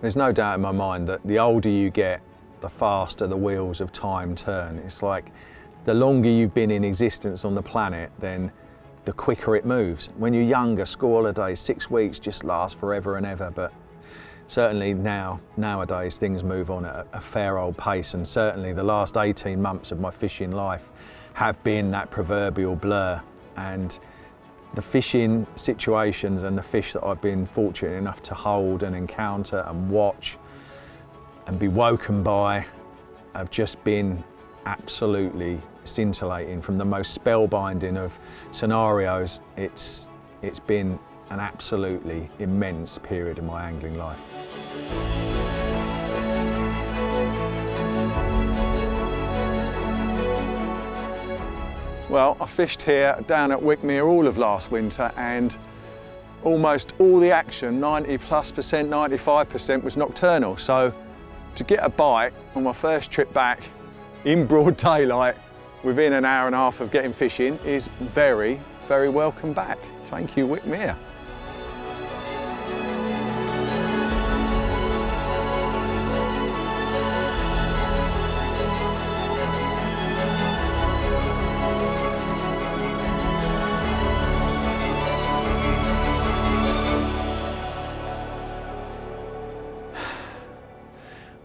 There's no doubt in my mind that the older you get, the faster the wheels of time turn. It's like the longer you've been in existence on the planet, then the quicker it moves. When you're younger, school holidays, 6 weeks just last forever and ever, but certainly nowadays things move on at a fair old pace, and certainly the last 18 months of my fishing life have been that proverbial blur. And the fishing situations and the fish that I've been fortunate enough to hold and encounter and watch and be woken by have just been absolutely scintillating. From the most spellbinding of scenarios, it's been an absolutely immense period in my angling life. Well, I fished here down at Wickmere all of last winter, and almost all the action, 90+%, 95%, was nocturnal. So to get a bite on my first trip back in broad daylight within an hour and a half of getting fishing is very, very welcome back. Thank you, Wickmere.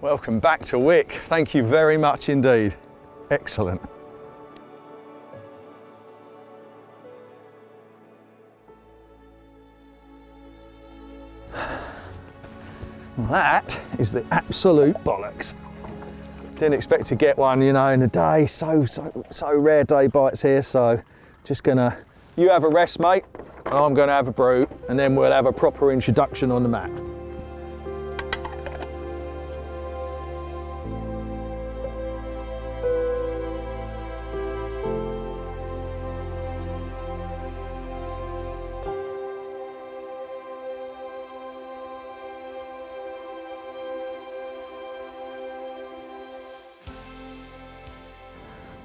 Welcome back to Wick. Thank you very much indeed. Excellent. Well, that is the absolute bollocks. Didn't expect to get one, you know, in a day. So rare day bites here. So just gonna, you have a rest, mate, and I'm gonna have a brew, and then we'll have a proper introduction on the mat.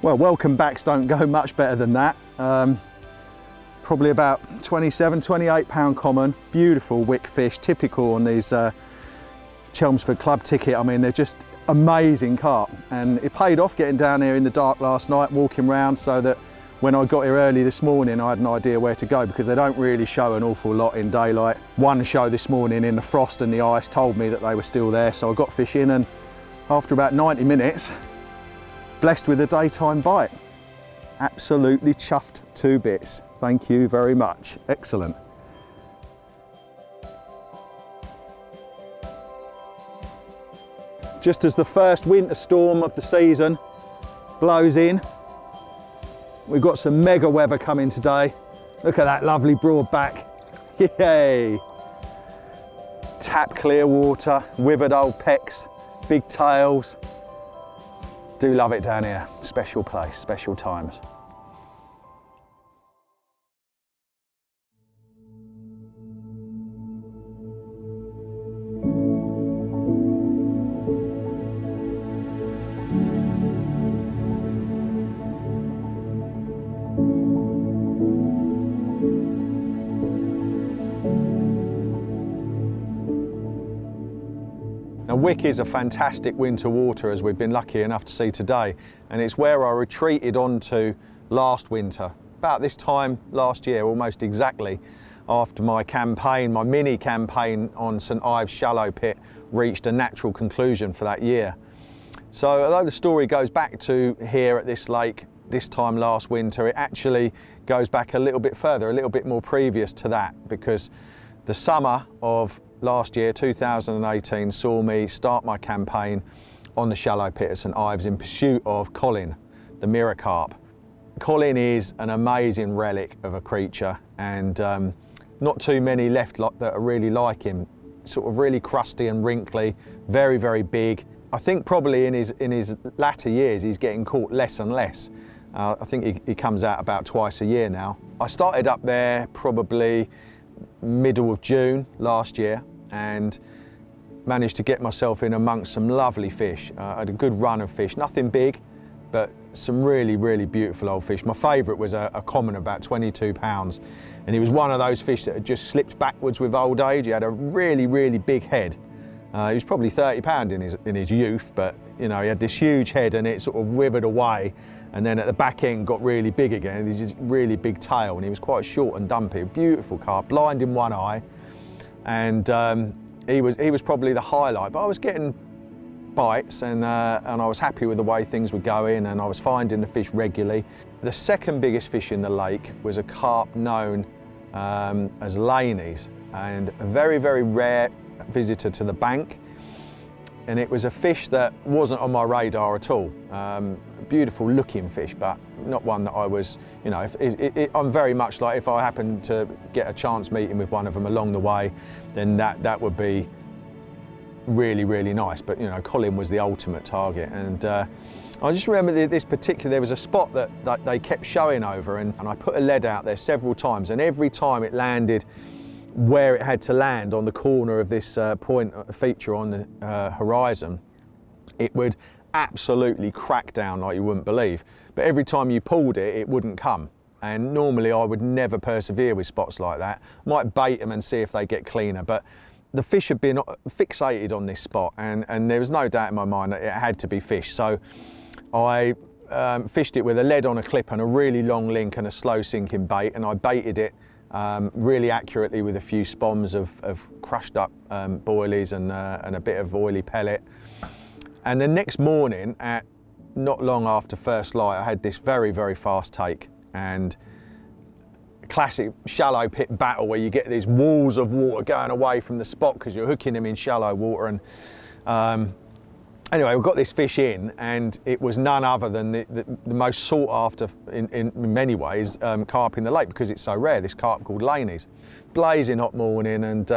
Well, welcome backs don't go much better than that. Probably about 27, 28 pound common, beautiful wick fish, typical on these Chelmsford Club ticket. I mean, they're just amazing carp, and it paid off getting down here in the dark last night, walking around, so that when I got here early this morning, I had an idea where to go, because they don't really show an awful lot in daylight. One show this morning in the frost and the ice told me that they were still there, so I got fishing, and after about 90 minutes, blessed with a daytime bite. Absolutely chuffed to bits. Thank you very much. Excellent. Just as the first winter storm of the season blows in, we've got some mega weather coming today. Look at that lovely broad back. Yay! Tap clear water, withered old pecks, big tails. Do love it down here. Special place, special times. Now, Wick is a fantastic winter water, as we've been lucky enough to see today, and it's where I retreated onto last winter. About this time last year, almost exactly, after my campaign, my mini campaign on St Ives Shallow Pit reached a natural conclusion for that year. So although the story goes back to here at this lake this time last winter, it actually goes back a little bit further, a little bit more previous to that, because the summer of last year, 2018, saw me start my campaign on the shallow pit at St Ives in pursuit of Colin, the mirror carp. Colin is an amazing relic of a creature, and not too many left that are really like him. Sort of really crusty and wrinkly, very, very big. I think probably in his latter years he's getting caught less and less. I think he comes out about twice a year now. I started up there probably middle of June last year, and managed to get myself in amongst some lovely fish. I had a good run of fish, nothing big, but some really, really beautiful old fish. My favourite was a common about 22 pounds, and he was one of those fish that had just slipped backwards with old age. He had a really, really big head, He was probably 30 pound in his youth, but you know, he had this huge head and it sort of withered away, and then at the back end got really big again. He just really big tail, and he was quite short and dumpy. Beautiful carp, blind in one eye, and he was probably the highlight. But I was getting bites, and I was happy with the way things were going, and I was finding the fish regularly. The second biggest fish in the lake was a carp known as lanies, and a very, very rare visitor to the bank, and it was a fish that wasn't on my radar at all. Beautiful looking fish, but not one that I was, you know, I'm very much like, if I happen to get a chance meeting with one of them along the way, then that would be really, really nice. But you know, Colin was the ultimate target, and I just remember this particular, there was a spot that they kept showing over, and I put a lead out there several times, and every time it landed where it had to land on the corner of this point feature on the horizon, it would absolutely crack down like you wouldn't believe. But every time you pulled it, it wouldn't come. And normally I would never persevere with spots like that. Might bait them and see if they get cleaner, but the fish had been fixated on this spot, and there was no doubt in my mind that it had to be fish. So I fished it with a lead on a clip and a really long link and a slow sinking bait, and I baited it really accurately with a few spoms of crushed up boilies and a bit of oily pellet. And the next morning, at not long after first light, I had this very, very fast take, and classic shallow pit battle where you get these walls of water going away from the spot because you're hooking them in shallow water. And anyway, we got this fish in, and it was none other than the most sought after, in many ways, carp in the lake, because it's so rare, this carp called lanies. Blazing hot morning, and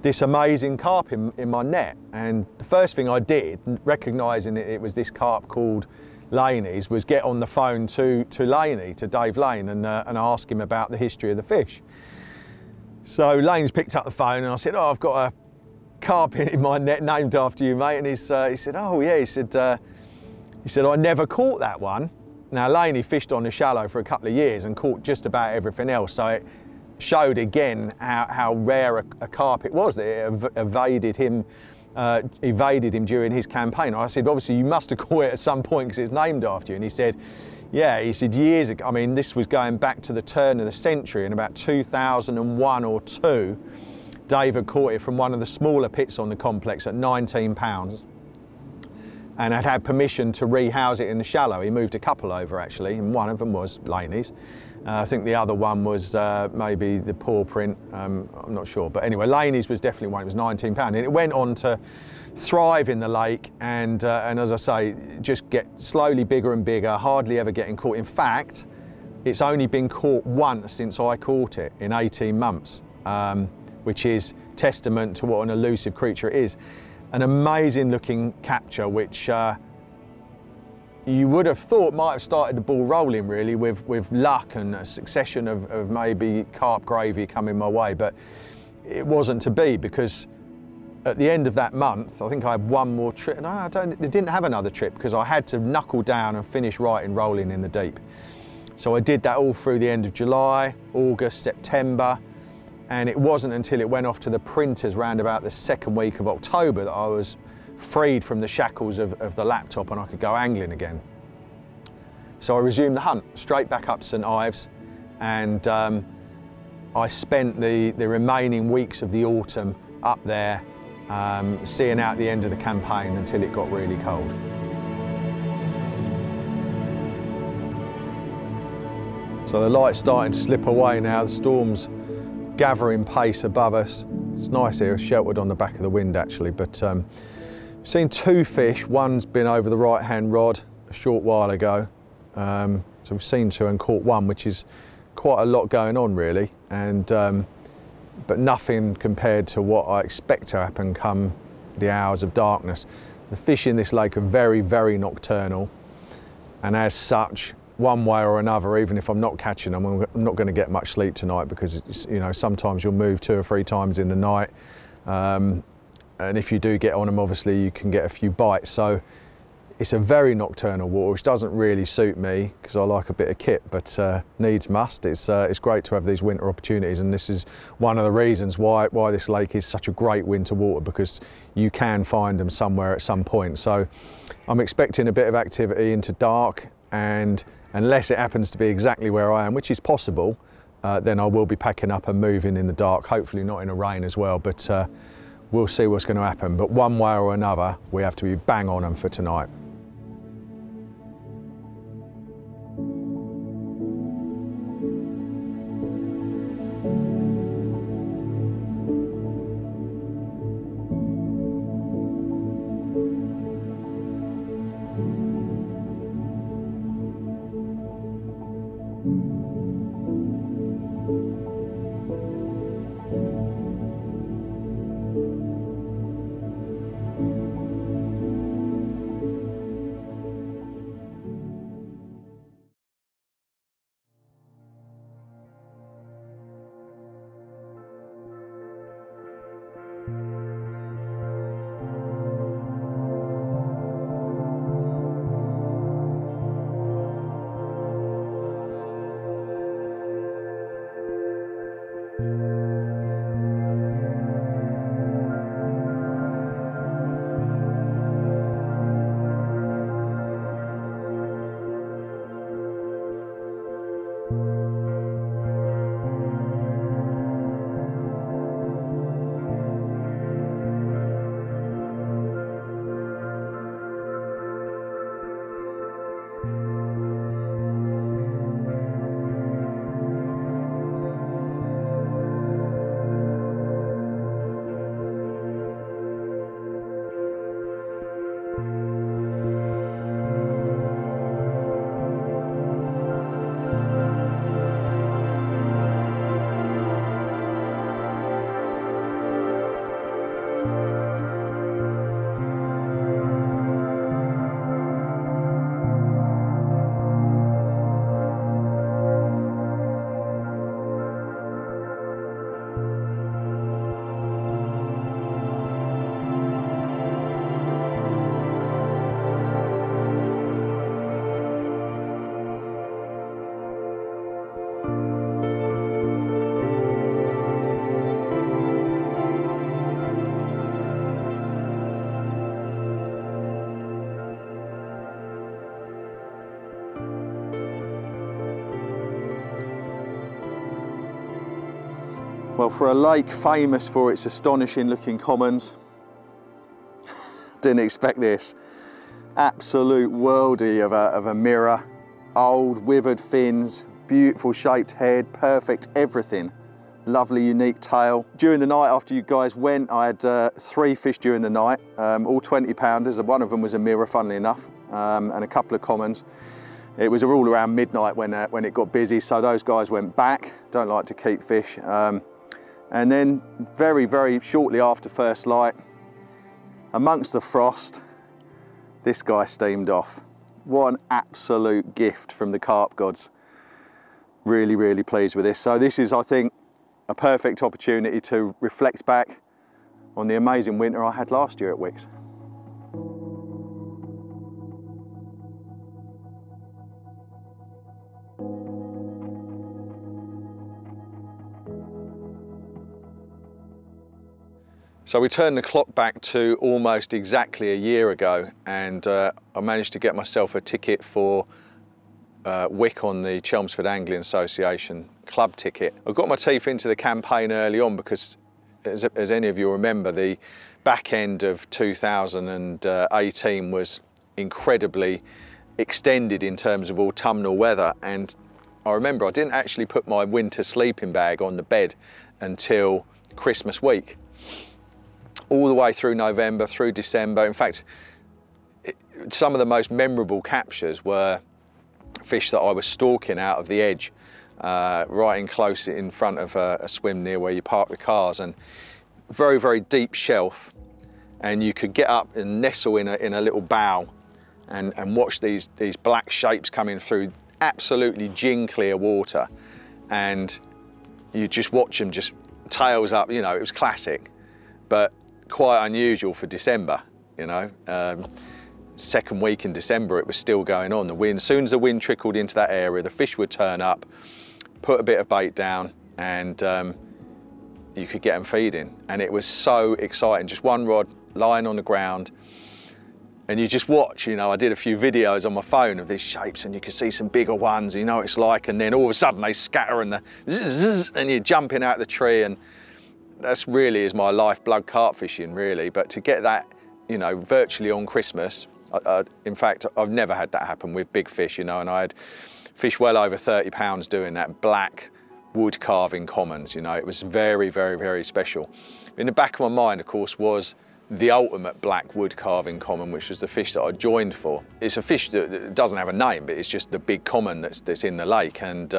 this amazing carp in my net. And the first thing I did, recognising it was this carp called lanies, was get on the phone to Laney, to Dave Lane, and ask him about the history of the fish. So Lane's picked up the phone, and I said, "Oh, I've got a carp in my net named after you, mate." And he said, "Oh yeah," he said, "I never caught that one." Now Laney fished on the shallow for a couple of years and caught just about everything else, so it showed again how rare a carp it was, that it evaded him during his campaign. I said, "Obviously you must have caught it at some point because it's named after you." And he said, "Yeah," he said, "years ago, I mean, this was going back to the turn of the century, in about 2001 or 2, David caught it from one of the smaller pits on the complex at 19 pounds, and had permission to rehouse it in the shallow. He moved a couple over actually, and one of them was Laney's. I think the other one was maybe the paw print, I'm not sure. But anyway, Laney's was definitely one. It was 19 pound, and it went on to thrive in the lake, and as I say, just get slowly bigger and bigger, hardly ever getting caught. In fact, it's only been caught once since I caught it in 18 months. Which is testament to what an elusive creature it is. An amazing looking capture, which you would have thought might have started the ball rolling really with luck and a succession of maybe carp gravy coming my way, but it wasn't to be, because at the end of that month, I think I had one more trip. No, I didn't have another trip, because I had to knuckle down and finish right in rolling in the deep. So I did that all through the end of July, August, September, and it wasn't until it went off to the printers round about the second week of October that I was freed from the shackles of the laptop and I could go angling again. So I resumed the hunt, straight back up to St Ives, and I spent the remaining weeks of the autumn up there, seeing out the end of the campaign until it got really cold. So the light's starting to slip away now, the storm's gathering pace above us. It's nice here, sheltered on the back of the wind actually, but seen two fish. One's been over the right hand rod a short while ago, so we've seen two and caught one, which is quite a lot going on really, and but nothing compared to what I expect to happen come the hours of darkness. The fish in this lake are very, very nocturnal, and as such, one way or another, even if I'm not catching them, I'm not going to get much sleep tonight, because you know, sometimes you'll move 2 or 3 times in the night, and if you do get on them, obviously you can get a few bites. So It's a very nocturnal water, which doesn't really suit me because I like a bit of kit, but needs must. It's great to have these winter opportunities, and this is one of the reasons why this lake is such a great winter water, because you can find them somewhere at some point. So I'm expecting a bit of activity into dark, and unless it happens to be exactly where I am, which is possible, then I will be packing up and moving in the dark, hopefully not in the rain as well, but we'll see what's going to happen. But one way or another, we have to be bang on them for tonight. Well, for a lake famous for its astonishing looking commons, didn't expect this. Absolute worldie of a mirror, old withered fins, beautiful shaped head, perfect everything. Lovely unique tail. During the night after you guys went, I had 3 fish during the night, all 20 pounders. One of them was a mirror, funnily enough, and a couple of commons. It was all around midnight when it got busy, so those guys went back. Don't like to keep fish. And then very, very shortly after first light, amongst the frost, this guy steamed off. What an absolute gift from the carp gods. Really, really pleased with this. So this is, I think, a perfect opportunity to reflect back on the amazing winter I had last year at Wicks. So we turned the clock back to almost exactly a year ago, and I managed to get myself a ticket for Wick on the Chelmsford Angling Association club ticket. I got my teeth into the campaign early on because, as any of you remember, the back end of 2018 was incredibly extended in terms of autumnal weather, and I remember I didn't actually put my winter sleeping bag on the bed until Christmas week. All the way through November, through December. In fact, some of the most memorable captures were fish that I was stalking out of the edge, right in close in front of a swim near where you park the cars, and very, very deep shelf, and you could get up and nestle in a little bow and watch these black shapes coming through absolutely gin clear water, and you just watch them just tails up. You know, it was classic, but quite unusual for December, you know. second week in December, it was still going on. The wind, as soon as the wind trickled into that area, the fish would turn up, put a bit of bait down, and you could get them feeding. And it was so exciting, just one rod lying on the ground, and you just watch, you know, I did a few videos on my phone of these shapes, and you could see some bigger ones, you know what it's like, and then all of a sudden they scatter and the zzz, and you're jumping out the tree, and that's really is my lifeblood, carp fishing, really. But to get that, you know, virtually on Christmas, in fact, I've never had that happen with big fish, you know, and I had fish well over 30 pounds doing that, black wood carving commons, you know. It was very, very, very special. In the back of my mind, of course, was the ultimate black wood carving common, which was the fish that I joined for. It's a fish that doesn't have a name, but it's just the big common that's in the lake. And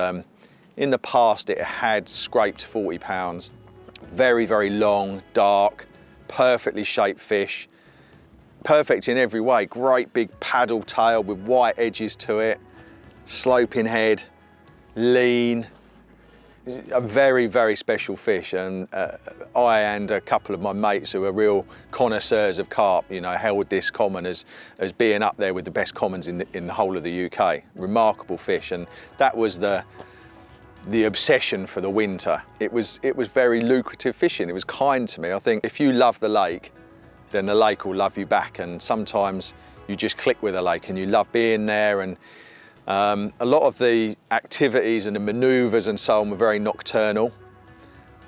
in the past, it had scraped 40 pounds. Very, very long, dark, perfectly shaped fish. Perfect in every way. Great big paddle tail with white edges to it. Sloping head, lean. A very, very special fish, and I and a couple of my mates who are real connoisseurs of carp, you know, held this common as being up there with the best commons in the whole of the UK. Remarkable fish, and that was the obsession for the winter. It was very lucrative fishing. It was kind to me. I think if you love the lake, then the lake will love you back, and sometimes you just click with the lake and you love being there. And a lot of the activities and the manoeuvres and so on were very nocturnal.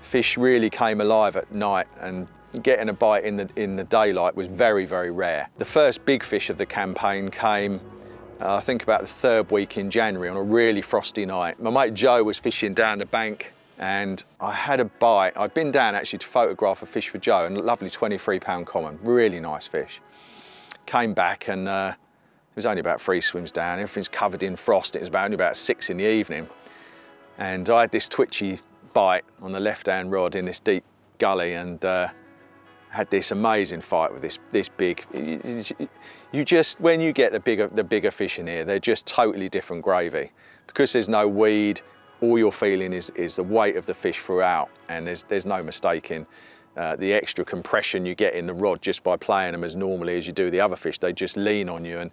Fish really came alive at night, and getting a bite in the daylight was very, very rare. The first big fish of the campaign came, I think about the third week in January, on a really frosty night. My mate Joe was fishing down the bank, and I had a bite. I'd been down actually to photograph a fish for Joe, and a lovely 23-pound common, really nice fish. Came back, and it was only about 3 swims down, everything's covered in frost. It was only about 6 in the evening. And I had this twitchy bite on the left-hand rod in this deep gully, and had this amazing fight with this big. You just, when you get the bigger fish in here, they're just totally different gravy. Because there's no weed, all you're feeling is the weight of the fish throughout, and there's no mistaking the extra compression you get in the rod just by playing them as normally as you do the other fish. They just lean on you. And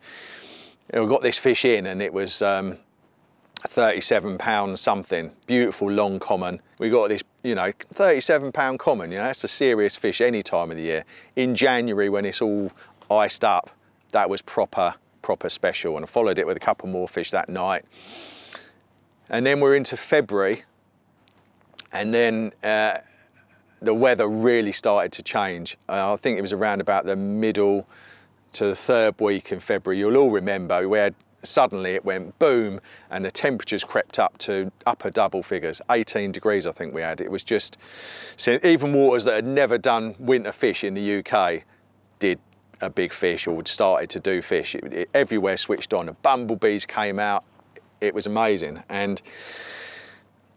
we got this fish in, and it was 37 pounds something, beautiful long common. We got this, you know, 37-pound common, you know, that's a serious fish any time of the year. In January, when it's all iced up, that was proper special. And I followed it with a couple more fish that night. And then we're into February, and then the weather really started to change. I think it was around about the middle to the third week in February. You'll all remember, we had, suddenly it went boom, and the temperatures crept up to upper double figures, 18 degrees I think we had. It was just, so even waters that had never done winter fish in the UK did a big fish, or started to do fish. Everywhere switched on, the bumblebees came out. It was amazing. And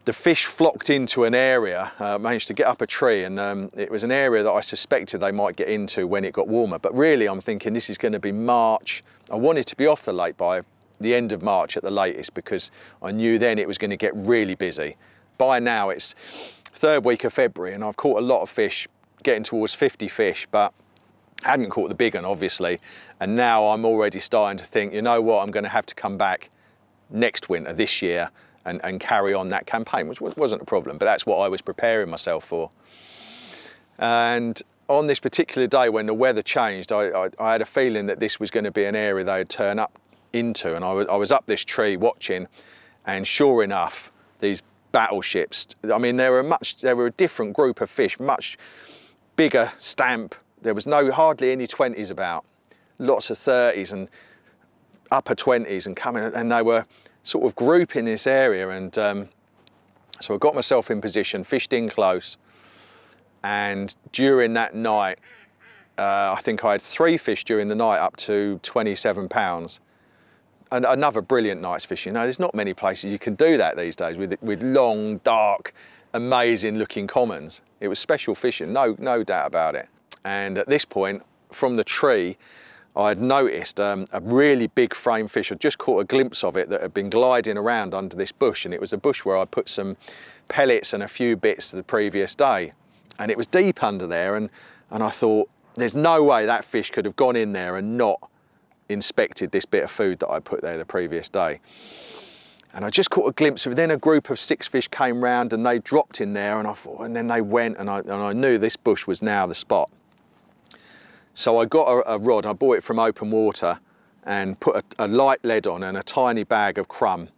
the fish flocked into an area, managed to get up a tree, and it was an area that I suspected they might get into when it got warmer. But really, I'm thinking this is going to be March. I wanted to be off the lake by the end of March at the latest, because I knew then it was going to get really busy. By now, it's third week of February, and I've caught a lot of fish, getting towards 50 fish, but hadn't caught the big one, obviously. And now I'm already starting to think, you know what, I'm going to have to come back next winter, this year, and carry on that campaign, which wasn't a problem, but that's what I was preparing myself for. And on this particular day when the weather changed, I had a feeling that this was going to be an area they'd turn up into, and I was up this tree watching, and sure enough, these battleships, I mean, they were a different group of fish, much bigger stamp. There was hardly any 20s about, lots of 30s and upper 20s and coming, and they were sort of grouping this area. And so I got myself in position, fished in close, and during that night, I think I had 3 fish during the night up to 27 pounds. And another brilliant night's fishing. You know, there's not many places you can do that these days with long, dark, amazing looking commons. It was special fishing, no doubt about it. And at this point, from the tree, I had noticed a really big frame fish. I just caught a glimpse of it that had been gliding around under this bush, and it was a bush where I put some pellets and a few bits the previous day. And it was deep under there, and I thought, there's no way that fish could have gone in there and not inspected this bit of food that I put there the previous day. And I just caught a glimpse of it. Then a group of 6 fish came round and they dropped in there, and I thought, and then they went, and I knew this bush was now the spot. So I got a rod, I bought it from Open Water, and put a light lead on and a tiny bag of crumb.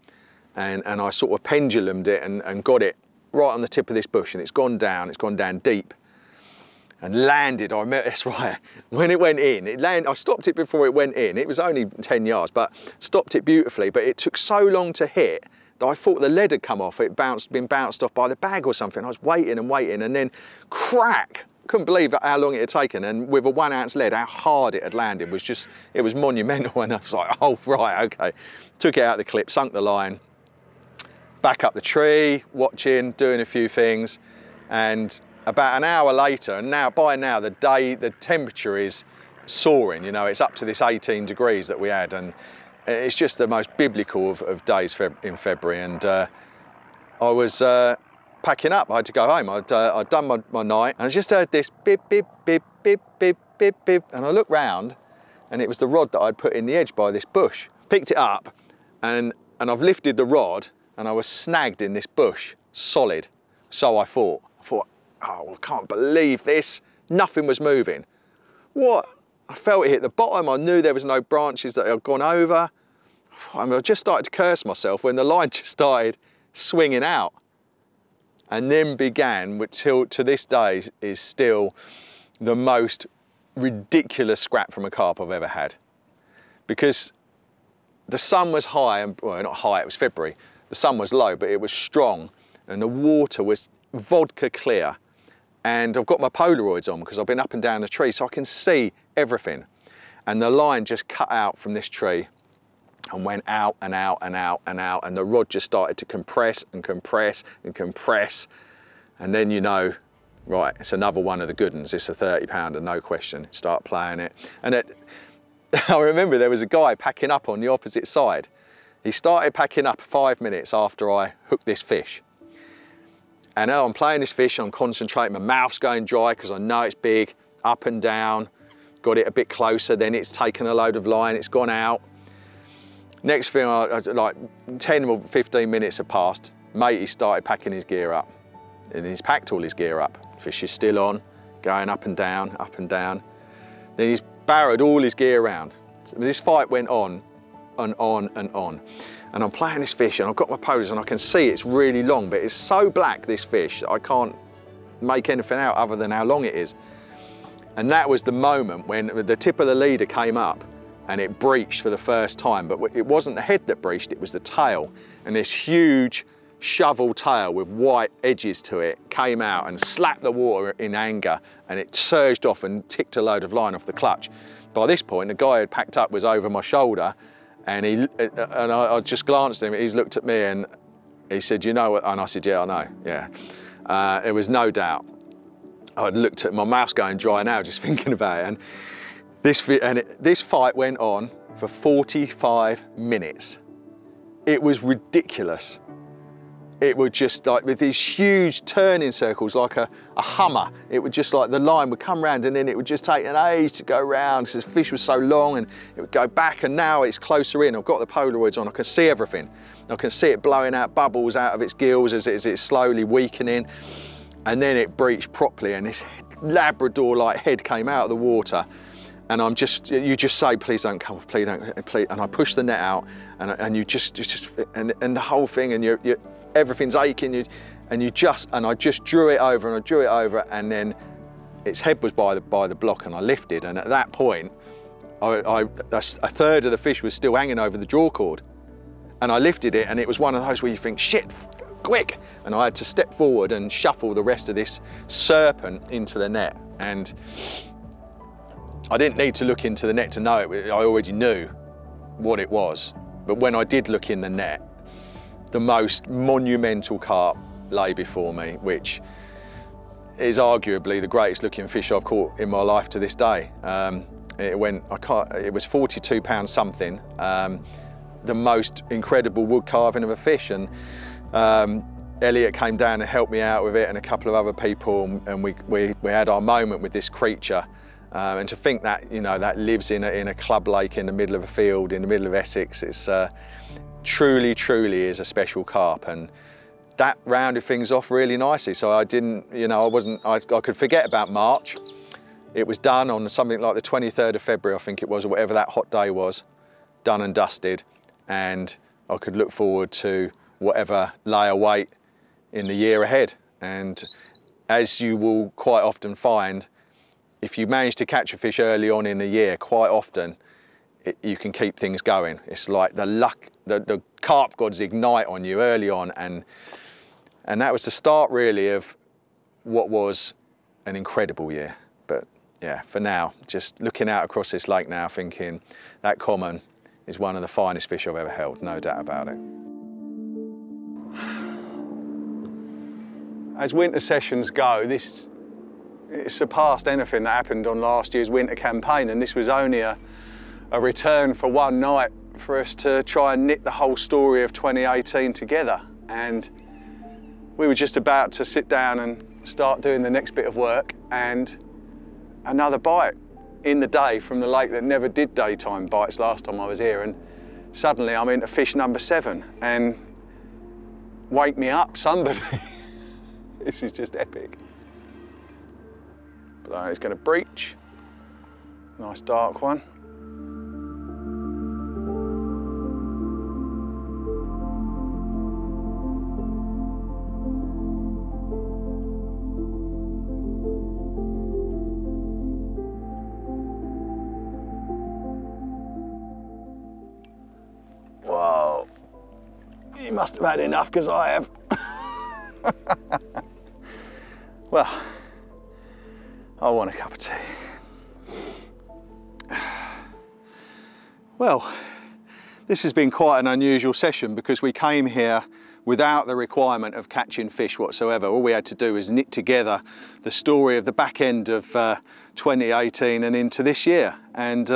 And I sort of pendulumed it and got it right on the tip of this bush, and it's gone down deep. And landed, I remember, that's right, when it went in, it landed, I stopped it before it went in. It was only 10 yards, but stopped it beautifully. But it took so long to hit that I thought the lead had come off. It been bounced off by the bag or something. I was waiting and waiting, and then crack! Couldn't believe how long it had taken. And with a 1 ounce lead, how hard it had landed was just, it was monumental. And I was like, oh, right, okay. Took it out of the clip, sunk the line, back up the tree, watching, doing a few things. And about an hour later, and by now the temperature is soaring, you know, it's up to this 18 degrees that we had, and it's just the most biblical of days in February. And I was packing up, I had to go home. I'd done my night, and I just heard this beep, beep, beep, beep, beep, beep, beep, and I looked round, and it was the rod that I'd put in the edge by this bush. Picked it up, and I've lifted the rod, and I was snagged in this bush, solid. So I thought, oh, I can't believe this. Nothing was moving. What? I felt it hit the bottom. I knew there was no branches that had gone over. I just started to curse myself when the line just started swinging out. And then began, which till to this day is still the most ridiculous scrap from a carp I've ever had. Because the sun was high, and well, not high, it was February. The sun was low, but it was strong, and the water was vodka clear. And I've got my Polaroids on because I've been up and down the tree, so I can see everything. And the line just cut out from this tree and went out and out and out and out, and the rod just started to compress and compress and compress. And then, you know, right, it's another one of the good ones. It's a 30-pounder, no question. Start playing it. And I remember there was a guy packing up on the opposite side. He started packing up 5 minutes after I hooked this fish. And now I'm playing this fish, I'm concentrating, my mouth's going dry because I know it's big, up and down, got it a bit closer, then it's taken a load of line, it's gone out. Next thing, like 10 or 15 minutes have passed, matey started packing his gear up. And he's packed all his gear up. Fish is still on, going up and down, up and down. Then he's barrowed all his gear around. This fight went on and on and on. And I'm playing this fish, and I've got my poses, and I can see it's really long, but it's so black, this fish, I can't make anything out other than how long it is. And that was the moment when the tip of the leader came up and it breached for the first time. But it wasn't the head that breached, it was the tail. And this huge shovel tail with white edges to it came out and slapped the water in anger, and it surged off and ticked a load of line off the clutch. By this point, the guy who had packed up was over my shoulder, and I just glanced at him. He's looked at me and he said, "You know what?" And I said, "Yeah, I know, yeah." There was no doubt. I looked at my mouth's going dry now just thinking about it. And this fight went on for 45 minutes. It was ridiculous. It would just, like, with these huge turning circles, like a Hummer. It would just, like, the line would come round, and then it would just take an age to go round because the fish was so long, and it would go back, and now it's closer in. I've got the Polaroids on, I can see everything. I can see it blowing out bubbles out of its gills as it's slowly weakening. And then it breached properly, and this Labrador-like head came out of the water. And you just say, "Please don't come, please don't," please. And I push the net out, and you just and the whole thing, and everything's aching, and I just drew it over, and I drew it over, and then its head was by the block, and I lifted, and at that point, a third of the fish was still hanging over the draw cord, and I lifted it, and it was one of those where you think, "Shit, quick!" And I had to step forward and shuffle the rest of this serpent into the net, and I didn't need to look into the net to know it. I already knew what it was. But when I did look in the net, the most monumental carp lay before me, which is arguably the greatest looking fish I've caught in my life to this day. It was 42 pounds something, the most incredible wood carving of a fish. And Elliot came down and helped me out with it, and a couple of other people, and we had our moment with this creature. And to think that, you know, that lives in a club lake in the middle of a field, in the middle of Essex, it's truly is a special carp. And that rounded things off really nicely. So I didn't, you know, I could forget about March. It was done on something like the 23rd of February, I think it was, or whatever that hot day was, done and dusted. And I could look forward to whatever lay await in the year ahead. And as you will quite often find, if you manage to catch a fish early on in the year, quite often you can keep things going. It's like the luck, the carp gods ignite on you early on, and that was the start really of what was an incredible year. But yeah, for now, just looking out across this lake now, thinking that common is one of the finest fish I've ever held, no doubt about it. As winter sessions go, it surpassed anything that happened on last year's winter campaign, and this was only a return for one night for us to try and knit the whole story of 2018 together. And we were just about to sit down and start doing the next bit of work, and another bite in the day from the lake that never did daytime bites last time I was here, and suddenly I'm into fish number 7, and wake me up, somebody. This is just epic. But it's going to breach. Nice dark one. Whoa. You must have had enough, because I have. Well, I want a cup of tea. Well, this has been quite an unusual session, because we came here without the requirement of catching fish whatsoever. All we had to do was knit together the story of the back end of 2018 and into this year. And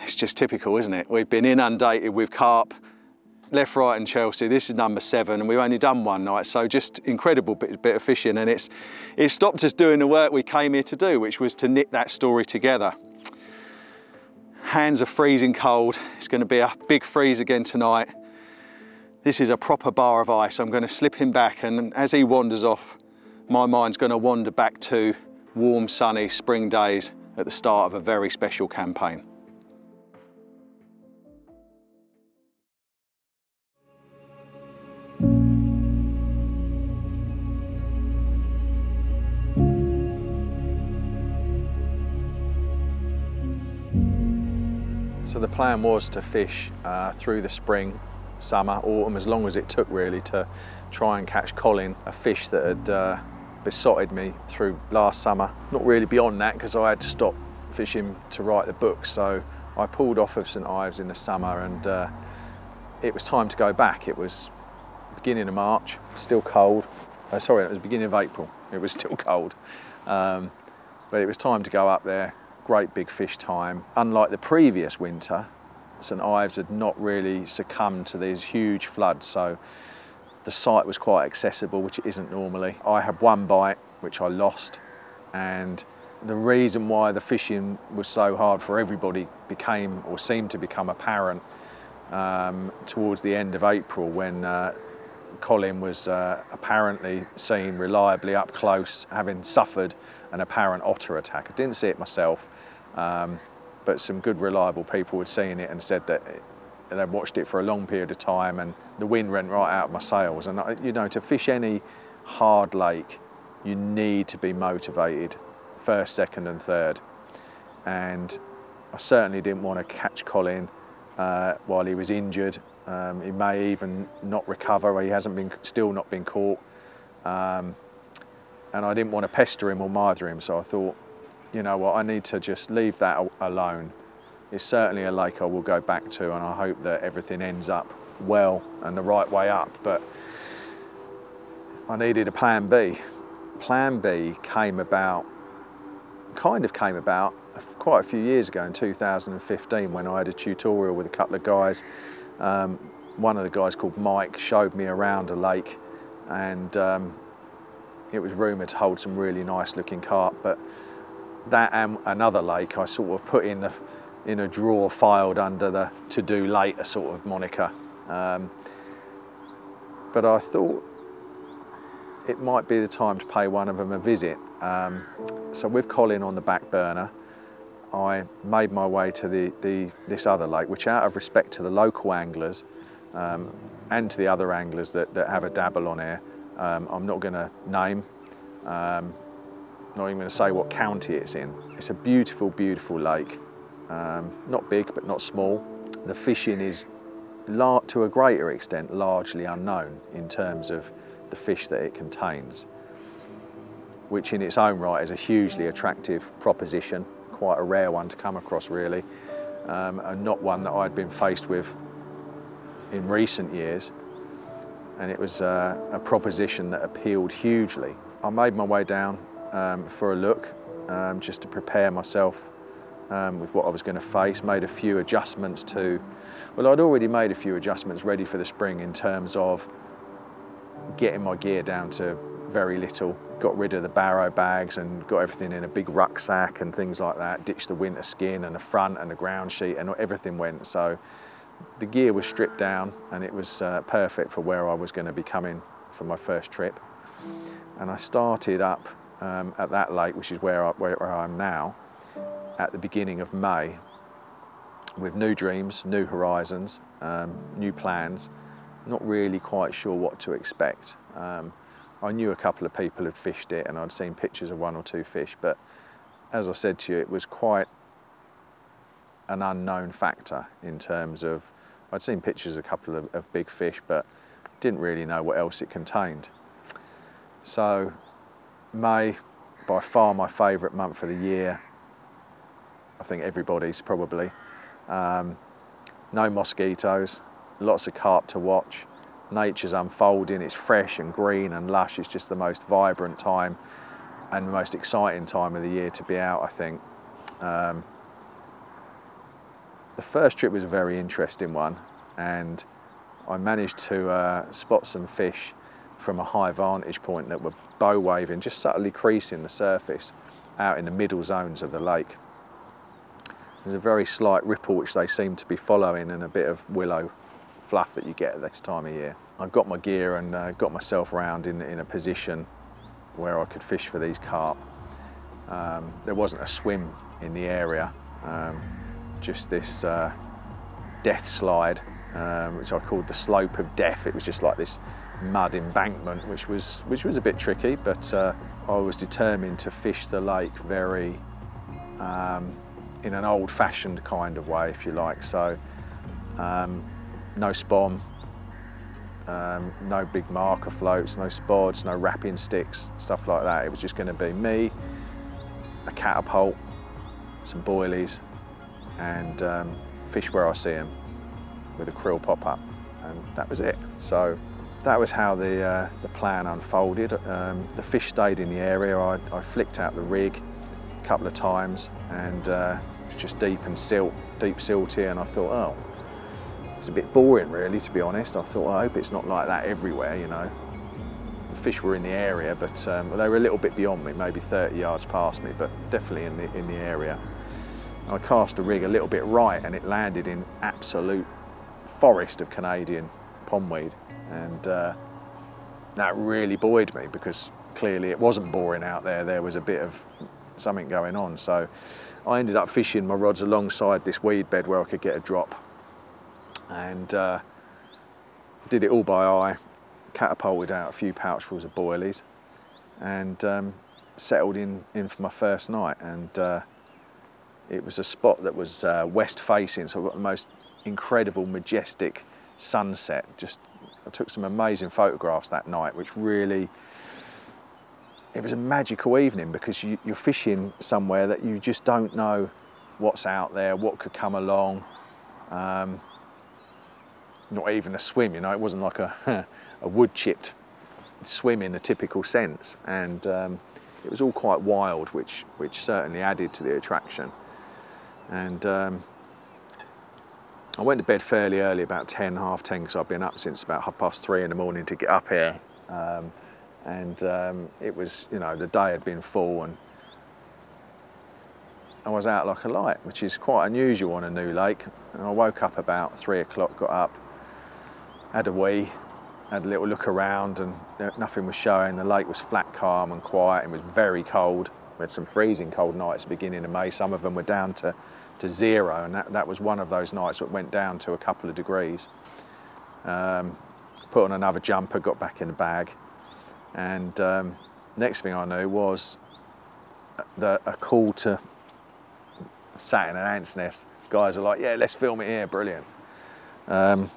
it's just typical, isn't it? We've been inundated with carp, left, right and Chelsea. This is number 7, and we've only done one night, so just incredible bit of fishing, and it stopped us doing the work we came here to do, which was to knit that story together. Hands are freezing cold. It's going to be a big freeze again tonight. This is a proper bar of ice. I'm going to slip him back, and as he wanders off, my mind's going to wander back to warm, sunny spring days at the start of a very special campaign. So the plan was to fish through the spring, summer, autumn, as long as it took really, to try and catch Colin, a fish that had besotted me through last summer. Not really beyond that, because I had to stop fishing to write the book. So I pulled off of St Ives in the summer, and it was time to go back. It was beginning of March, still cold. Sorry, it was beginning of April. It was still cold. But it was time to go up there. Great big fish time. Unlike the previous winter, St Ives had not really succumbed to these huge floods, so the site was quite accessible, which it isn't normally. I had one bite, which I lost, and the reason why the fishing was so hard for everybody became, or seemed to become, apparent towards the end of April, when Colin was apparently seen reliably up close, having suffered an apparent otter attack. I didn't see it myself, but some good reliable people had seen it and said that they'd watched it for a long period of time, and the wind went right out of my sails. And you know, to fish any hard lake, you need to be motivated, first, second and third. And I certainly didn't want to catch Colin while he was injured. He may even not recover. He hasn't still not been caught. And I didn't want to pester him or mither him, so I thought, you know what, I need to just leave that alone. It's certainly a lake I will go back to, and I hope that everything ends up well and the right way up. But I needed a plan B. Plan B came about quite a few years ago, in 2015, when I had a tutorial with a couple of guys. One of the guys, called Mike, showed me around a lake, and it was rumoured to hold some really nice looking carp, but that and another lake I sort of put in a drawer filed under the to do later sort of moniker. But I thought it might be the time to pay one of them a visit. So with Colin on the back burner, I made my way to this other lake, which out of respect to the local anglers and to the other anglers that have a dabble on here, I'm not going to name, not even going to say what county it's in. It's a beautiful, beautiful lake. Not big, but not small. The fishing is, to a greater extent, largely unknown in terms of the fish that it contains, which in its own right is a hugely attractive proposition, quite a rare one to come across really, and not one that I'd been faced with in recent years, and it was a proposition that appealed hugely. I made my way down for a look, just to prepare myself with what I was going to face, made a few adjustments well, I'd already made a few adjustments ready for the spring in terms of getting my gear down to very little, got rid of the barrow bags and got everything in a big rucksack and things like that, ditched the winter skin and the front and the ground sheet, and everything went. So the gear was stripped down and it was perfect for where I was going to be coming for my first trip. And I started up at that lake, which is where I am now, at the beginning of May, with new dreams, new horizons, new plans, not really quite sure what to expect. I knew a couple of people had fished it and I'd seen pictures of one or two fish, but as I said to you, it was quite an unknown factor in terms of, I'd seen pictures of a couple of big fish, but didn't really know what else it contained. So May, by far my favourite month of the year, I think everybody's probably. No mosquitoes, lots of carp to watch, nature's unfolding, it's fresh and green and lush. It's just the most vibrant time and the most exciting time of the year to be out, I think. The first trip was a very interesting one, and I managed to spot some fish from a high vantage point that were bow waving, just subtly creasing the surface out in the middle zones of the lake. There's a very slight ripple which they seem to be following, and a bit of willow fluff that you get at this time of year. I got my gear and got myself around in a position where I could fish for these carp. There wasn't a swim in the area, just this death slide, which I called the slope of death. It was just like this mud embankment, which was a bit tricky, but I was determined to fish the lake very in an old-fashioned kind of way, if you like. So no spom, no big marker floats, no spods, no wrapping sticks, stuff like that. It was just going to be me, a catapult, some boilies, and fish where I see them with a krill pop up, and that was it. So that was how the plan unfolded. The fish stayed in the area. I flicked out the rig a couple of times, and it was just deep silty, and I thought, oh, it was a bit boring really, to be honest. I thought, I hope it's not like that everywhere, you know. The fish were in the area, but they were a little bit beyond me, maybe 30 yards past me, but definitely in the area. I cast the rig a little bit right, and it landed in absolute forest of Canadian pondweed, and that really buoyed me, because clearly it wasn't boring out there. There was a bit of something going on. So I ended up fishing my rods alongside this weed bed where I could get a drop, and did it all by eye, catapulted out a few pouchfuls of boilies, and settled in for my first night. And it was a spot that was west facing, so I got the most incredible, majestic sunset. I took some amazing photographs that night, which really, it was a magical evening, because you're fishing somewhere that you just don't know what's out there, what could come along. Not even a swim, you know, it wasn't like a wood-chipped swim in the typical sense, and it was all quite wild, which certainly added to the attraction. And I went to bed fairly early, about 10, half 10, because I've been up since about 3:30 in the morning to get up here. And it was, you know, the day had been full, and I was out like a light, which is quite unusual on a new lake. And I woke up about 3 o'clock, got up, had a wee, had a little look around, and nothing was showing. The lake was flat, calm and quiet. It was very cold. We had some freezing cold nights beginning of May. Some of them were down to 0, and that was one of those nights that went down to a couple of degrees. Put on another jumper, got back in the bag, and next thing I knew was a call to, sat in an ant's nest. Guys are like, yeah, let's film it here, brilliant. The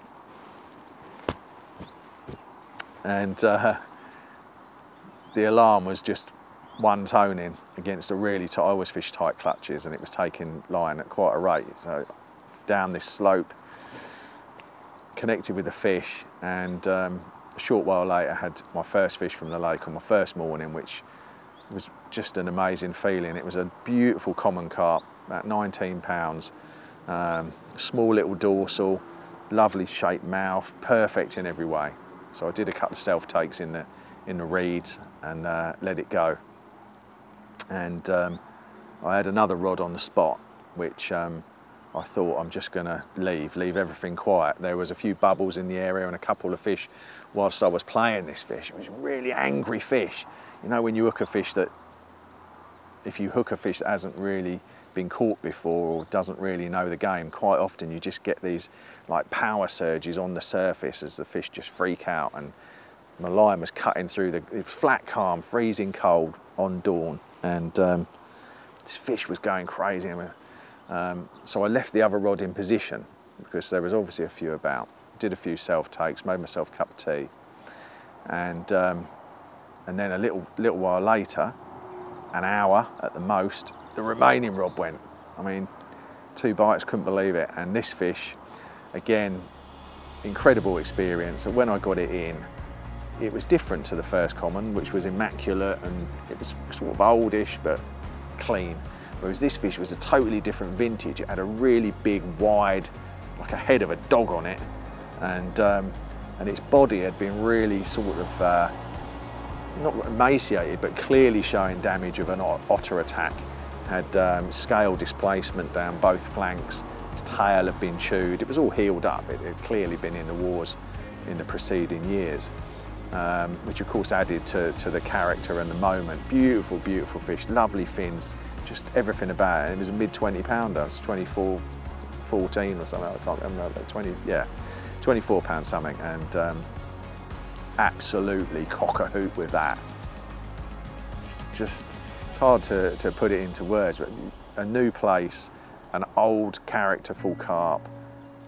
alarm was just one toning against a really tight, I always fish tight clutches, and it was taking line at quite a rate. So down this slope, connected with the fish, and a short while later had my first fish from the lake on my first morning, which was just an amazing feeling. It was a beautiful common carp, about 19 pounds, small little dorsal, lovely shaped mouth, perfect in every way. So I did a couple of self takes in the reeds and let it go. And I had another rod on the spot, which I thought, I'm just going to leave everything quiet. There was a few bubbles in the area and a couple of fish whilst I was playing this fish. It was a really angry fish. You know, when you hook a fish that, if you hook a fish that hasn't really been caught before or doesn't really know the game, quite often you just get these like power surges on the surface as the fish just freak out. And my line was cutting through it was flat, calm, freezing cold on dawn, and this fish was going crazy. So I left the other rod in position because there was obviously a few about. Did a few self takes, made myself a cup of tea, and then a little while later, an hour at the most, the remaining rod went. I mean, 2 bites, couldn't believe it. And this fish, again, incredible experience. And when I got it in, it was different to the first common, which was immaculate, and it was sort of oldish but clean. Whereas this fish was a totally different vintage. It had a really big, wide, like a head of a dog on it, and its body had been really sort of not emaciated, but clearly showing damage of an otter attack. Had scale displacement down both flanks. Its tail had been chewed. It was all healed up. It had clearly been in the wars in the preceding years, which of course added to the character and the moment. Beautiful, beautiful fish, lovely fins, just everything about it. It was a mid 20 pounder, it's 24, 14 or something, I can't remember, 24 pounds something, and absolutely cock a hoop with that. It's hard to put it into words, but a new place, an old characterful carp,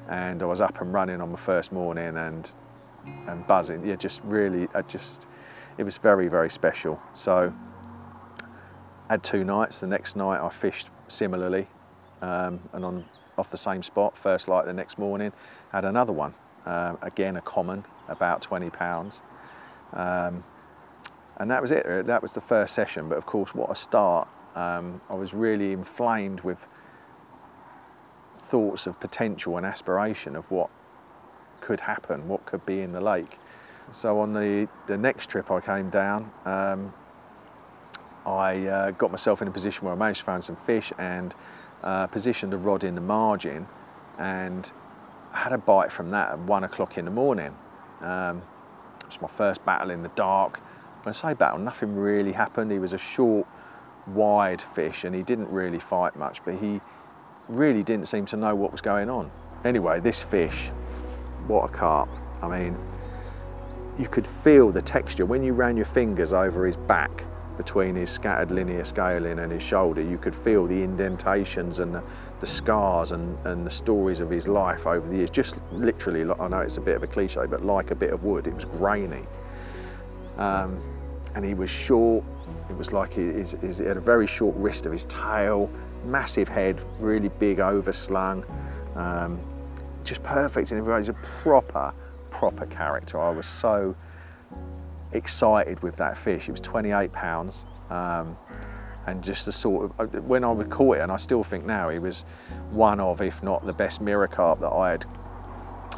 and I was up and running on my first morning and buzzing. Yeah, just really, it was very, very special. So had 2 nights. The next night I fished similarly, and off the same spot, first light the next morning, had another one. Again, a common, about 20 pounds. And that was it. That was the first session. But of course, what a start. I was really inflamed with thoughts of potential and aspiration of what could happen, what could be in the lake. So on the next trip I came down, I got myself in a position where I managed to find some fish and positioned a rod in the margin, and had a bite from that at 1 o'clock in the morning. It was my first battle in the dark. When I say battle, nothing really happened. He was a short, wide fish, and he didn't really fight much, but he really didn't seem to know what was going on. Anyway, this fish, what a carp. I mean, you could feel the texture. When you ran your fingers over his back, between his scattered linear scaling and his shoulder, you could feel the indentations and the scars and the stories of his life over the years. Just literally, I know it's a bit of a cliche, but like a bit of wood. It was grainy. And he was short. It was like he had a very short wrist of his tail, massive head, really big, overslung. Just perfect in every way. He's a proper character. I was so excited with that fish. It was 28 pounds, and just the sort of, when I caught it, and I still think now, he was one of, if not the best mirror carp that I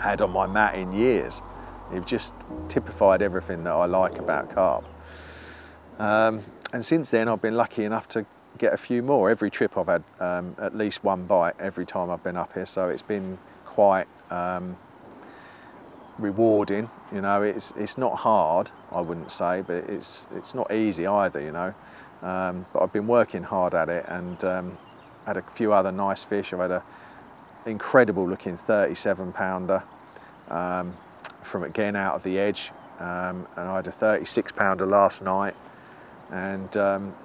had on my mat in years. It just typified everything that I like about carp. And since then I've been lucky enough to get a few more. Every trip I've had at least one bite every time I've been up here, so it's been quite rewarding. You know, it's not hard, I wouldn't say, but it's not easy either, you know. But I've been working hard at it, and had a few other nice fish. I've had a incredible looking 37 pounder from again out of the edge, and I had a 36 pounder last night, and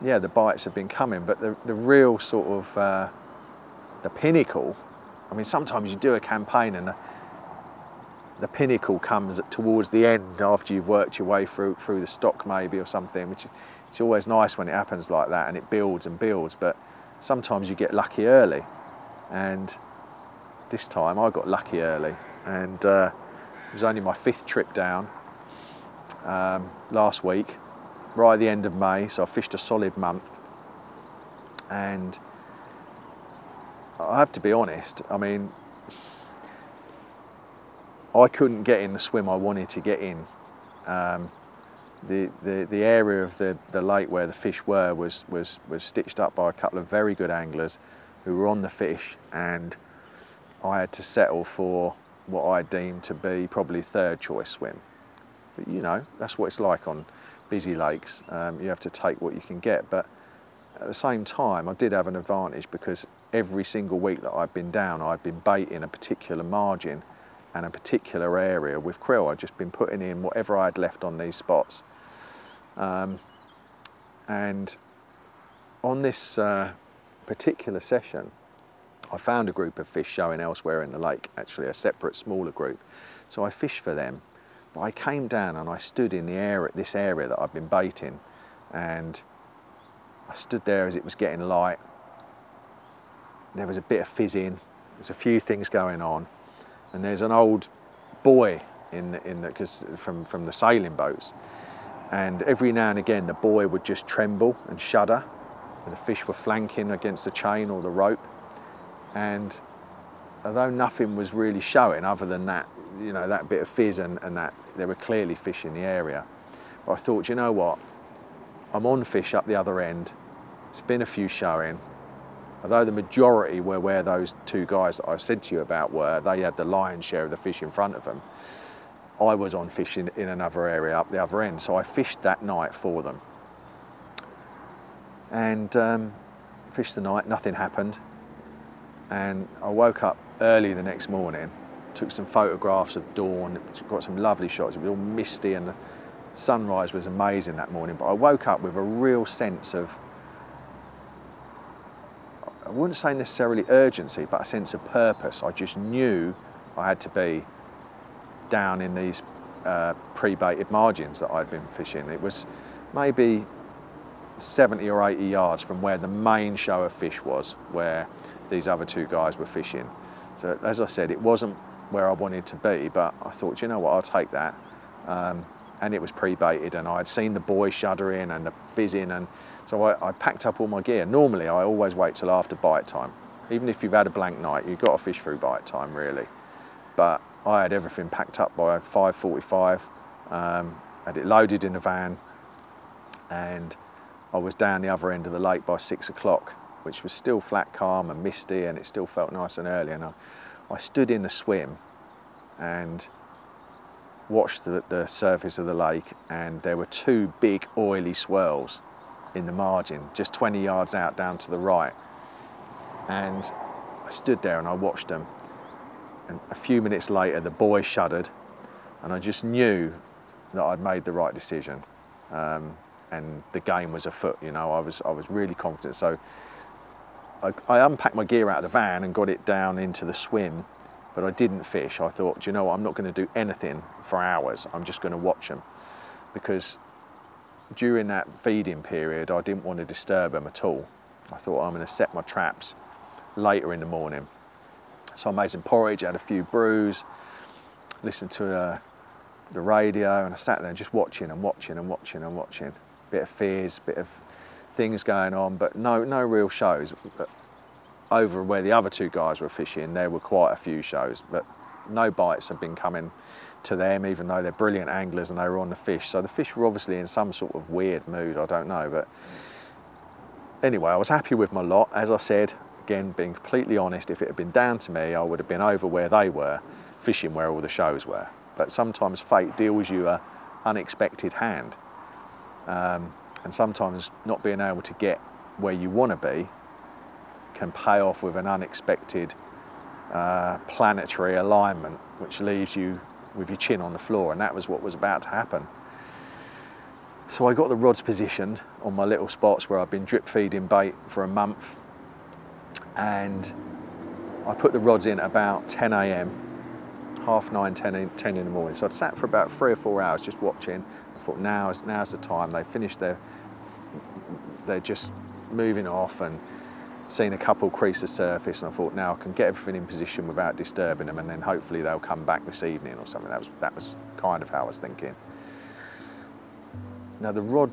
yeah, the bites have been coming, but the real sort of the pinnacle, I mean, sometimes you do a campaign and the pinnacle comes towards the end after you've worked your way through the stock maybe or something, which it's always nice when it happens like that, and it builds and builds, but sometimes you get lucky early, and this time I got lucky early, and it was only my 5th trip down last week, right at the end of May, so I fished a solid month, and I have to be honest, I mean, I couldn't get in the swim I wanted to get in. The area of the lake where the fish were was stitched up by a couple of very good anglers who were on the fish, and I had to settle for what I deemed to be probably 3rd choice swim. But you know, that's what it's like on busy lakes. You have to take what you can get, but at the same time I did have an advantage, because every single week that I've been down, I've been baiting a particular margin and a particular area with krill. I'd just been putting in whatever I had left on these spots. And on this particular session, I found a group of fish showing elsewhere in the lake, actually a separate smaller group. So I fished for them, but I came down and I stood in the area, this area that I've been baiting, and I stood there as it was getting light. There was a bit of fizzing, there's a few things going on, and there's an old buoy from the sailing boats, and every now and again the buoy would just tremble and shudder, and the fish were flanking against the chain or the rope, and although nothing was really showing other than that, you know, that bit of fizz and that there were clearly fish in the area, but I thought, you know what, I'm on fish up the other end, it's been a few showing. Although the majority were where those 2 guys that I said to you about were, they had the lion's share of the fish in front of them, I was on fish in another area up the other end, so I fished that night for them. And fished the night, nothing happened, and I woke up early the next morning, took some photographs of dawn, got some lovely shots. It was all misty and the sunrise was amazing that morning, but I woke up with a real sense of, I wouldn't say necessarily urgency, but a sense of purpose. I just knew I had to be down in these pre-baited margins that I'd been fishing. It was maybe 70 or 80 yards from where the main show of fish was, where these other 2 guys were fishing. So as I said, it wasn't where I wanted to be, but I thought, you know what, I'll take that. And it was pre-baited, and I'd seen the buoy shuddering and the fizzing, and so I packed up all my gear. Normally I always wait till after bite time. Even if you've had a blank night, you've got to fish through bite time really. But I had everything packed up by 5:45, had it loaded in the van, and I was down the other end of the lake by 6 o'clock, which was still flat calm and misty, and it still felt nice and early. And I stood in the swim and watched the surface of the lake, and there were 2 big oily swirls in the margin, just 20 yards out down to the right. And I stood there and I watched them, and a few minutes later the buoy shuddered, and I just knew that I'd made the right decision, and the game was afoot. You know, I was really confident. So I unpacked my gear out of the van and got it down into the swim, but I didn't fish. I thought, do you know what, I'm not going to do anything for hours, I'm just going to watch them, because during that feeding period I didn't want to disturb them at all. I thought, I'm going to set my traps later in the morning. So I made some porridge, had a few brews, listened to the radio, and I sat there just watching and watching and watching and watching. Bit of fizz, bit of things going on, but no real shows. But over where the other 2 guys were fishing, there were quite a few shows, but no bites have been coming to them, even though they're brilliant anglers and they were on the fish. So the fish were obviously in some sort of weird mood, I don't know, but anyway, I was happy with my lot. As I said, again, being completely honest, if it had been down to me, I would have been over where they were, fishing where all the shows were. But sometimes fate deals you an unexpected hand. And sometimes not being able to get where you want to be can pay off with an unexpected planetary alignment, which leaves you with your chin on the floor, and that was what was about to happen. So I got the rods positioned on my little spots where I've been drip feeding bait for a month, and I put the rods in at about 10 AM, half 9, 10 in the morning. So I'd sat for about 3 or 4 hours just watching. I thought now's the time. They finished they're just moving off, and seen a couple crease the surface, and I thought now I can get everything in position without disturbing them, and then hopefully they'll come back this evening or something. That was kind of how I was thinking. Now the rod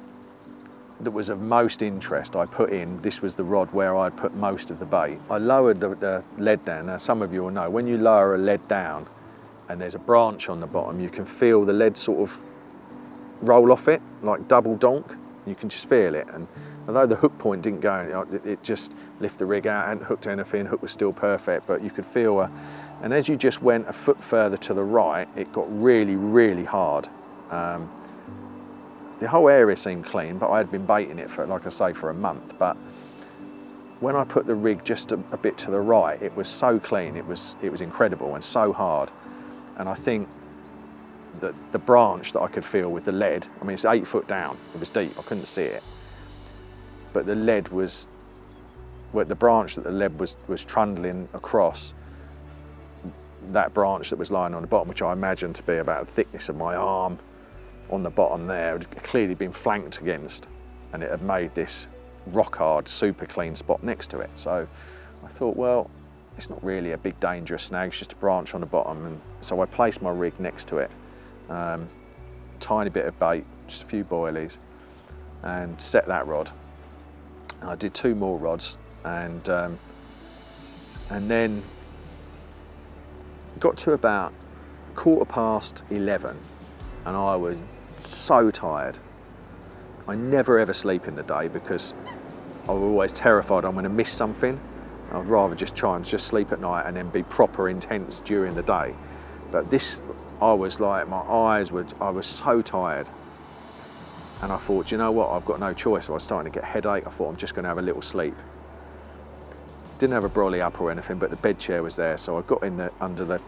that was of most interest I put in, this was the rod where I'd put most of the bait. I lowered the lead down. Now some of you will know, when you lower a lead down and there's a branch on the bottom, you can feel the lead sort of roll off it, like double donk. You can just feel it. And although the hook point didn't go, it just lifted the rig out, hadn't hooked anything, hook was still perfect, but you could feel and as you just went a foot further to the right, it got really, really hard. The whole area seemed clean, but I had been baiting it for, like I say, for a month. But when I put the rig just a bit to the right, it was so clean, it was incredible and so hard. And I think that the branch that I could feel with the lead, I mean, it's 8 foot down, it was deep, I couldn't see it. But the lead was, well, the branch that the lead was trundling across, that branch that was lying on the bottom, which I imagined to be about the thickness of my arm, on the bottom there, it had clearly been flanked against, and it had made this rock hard, super clean spot next to it. So I thought, well, it's not really a big dangerous snag, it's just a branch on the bottom. And so I placed my rig next to it, tiny bit of bait, just a few boilies, and set that rod. And I did 2 more rods, and then got to about 11:15, and I was so tired. I never ever sleep in the day because I was always terrified I'm going to miss something. I'd rather just try and just sleep at night and then be proper intense during the day. But this, I was like, I was so tired. And I thought, you know what, I've got no choice. I was starting to get a headache. I thought I'm just going to have a little sleep. Didn't have a brolly up or anything, but the bed chair was there. So I got in under the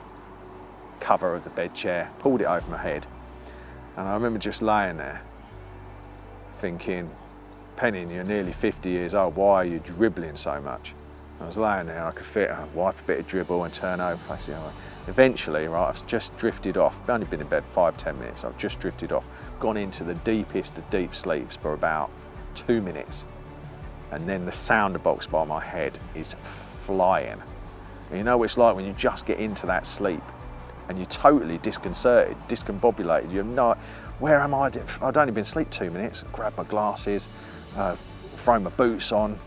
cover of the bed chair, pulled it over my head. And I remember just laying there thinking, Penny, you're nearly 50 years old, why are you dribbling so much? I was laying there, I could fit, I'd wipe a bit of dribble and turn over, face the other way. Eventually, right, I've just drifted off. I've only been in bed 5–10 minutes. I've just drifted off, gone into the deepest of deep sleeps for about 2 minutes. And then the sounder box by my head is flying. And you know what it's like when you just get into that sleep and you're totally disconcerted, discombobulated. You have no, where am I? I'd only been asleep 2 minutes. Grab my glasses, throw my boots on,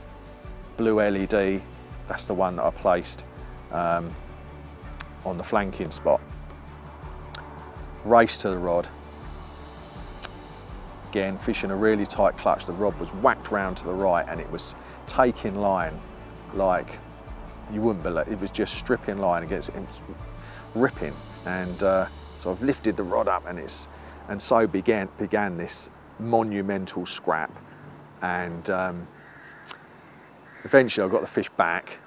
blue LED. That's the one that I placed on the flanking spot. Race to the rod. Again, fishing a really tight clutch. The rod was whacked round to the right and it was taking line like you wouldn't believe. It was just stripping line against it, ripping. And so I've lifted the rod up and so began this monumental scrap. And eventually I got the fish back.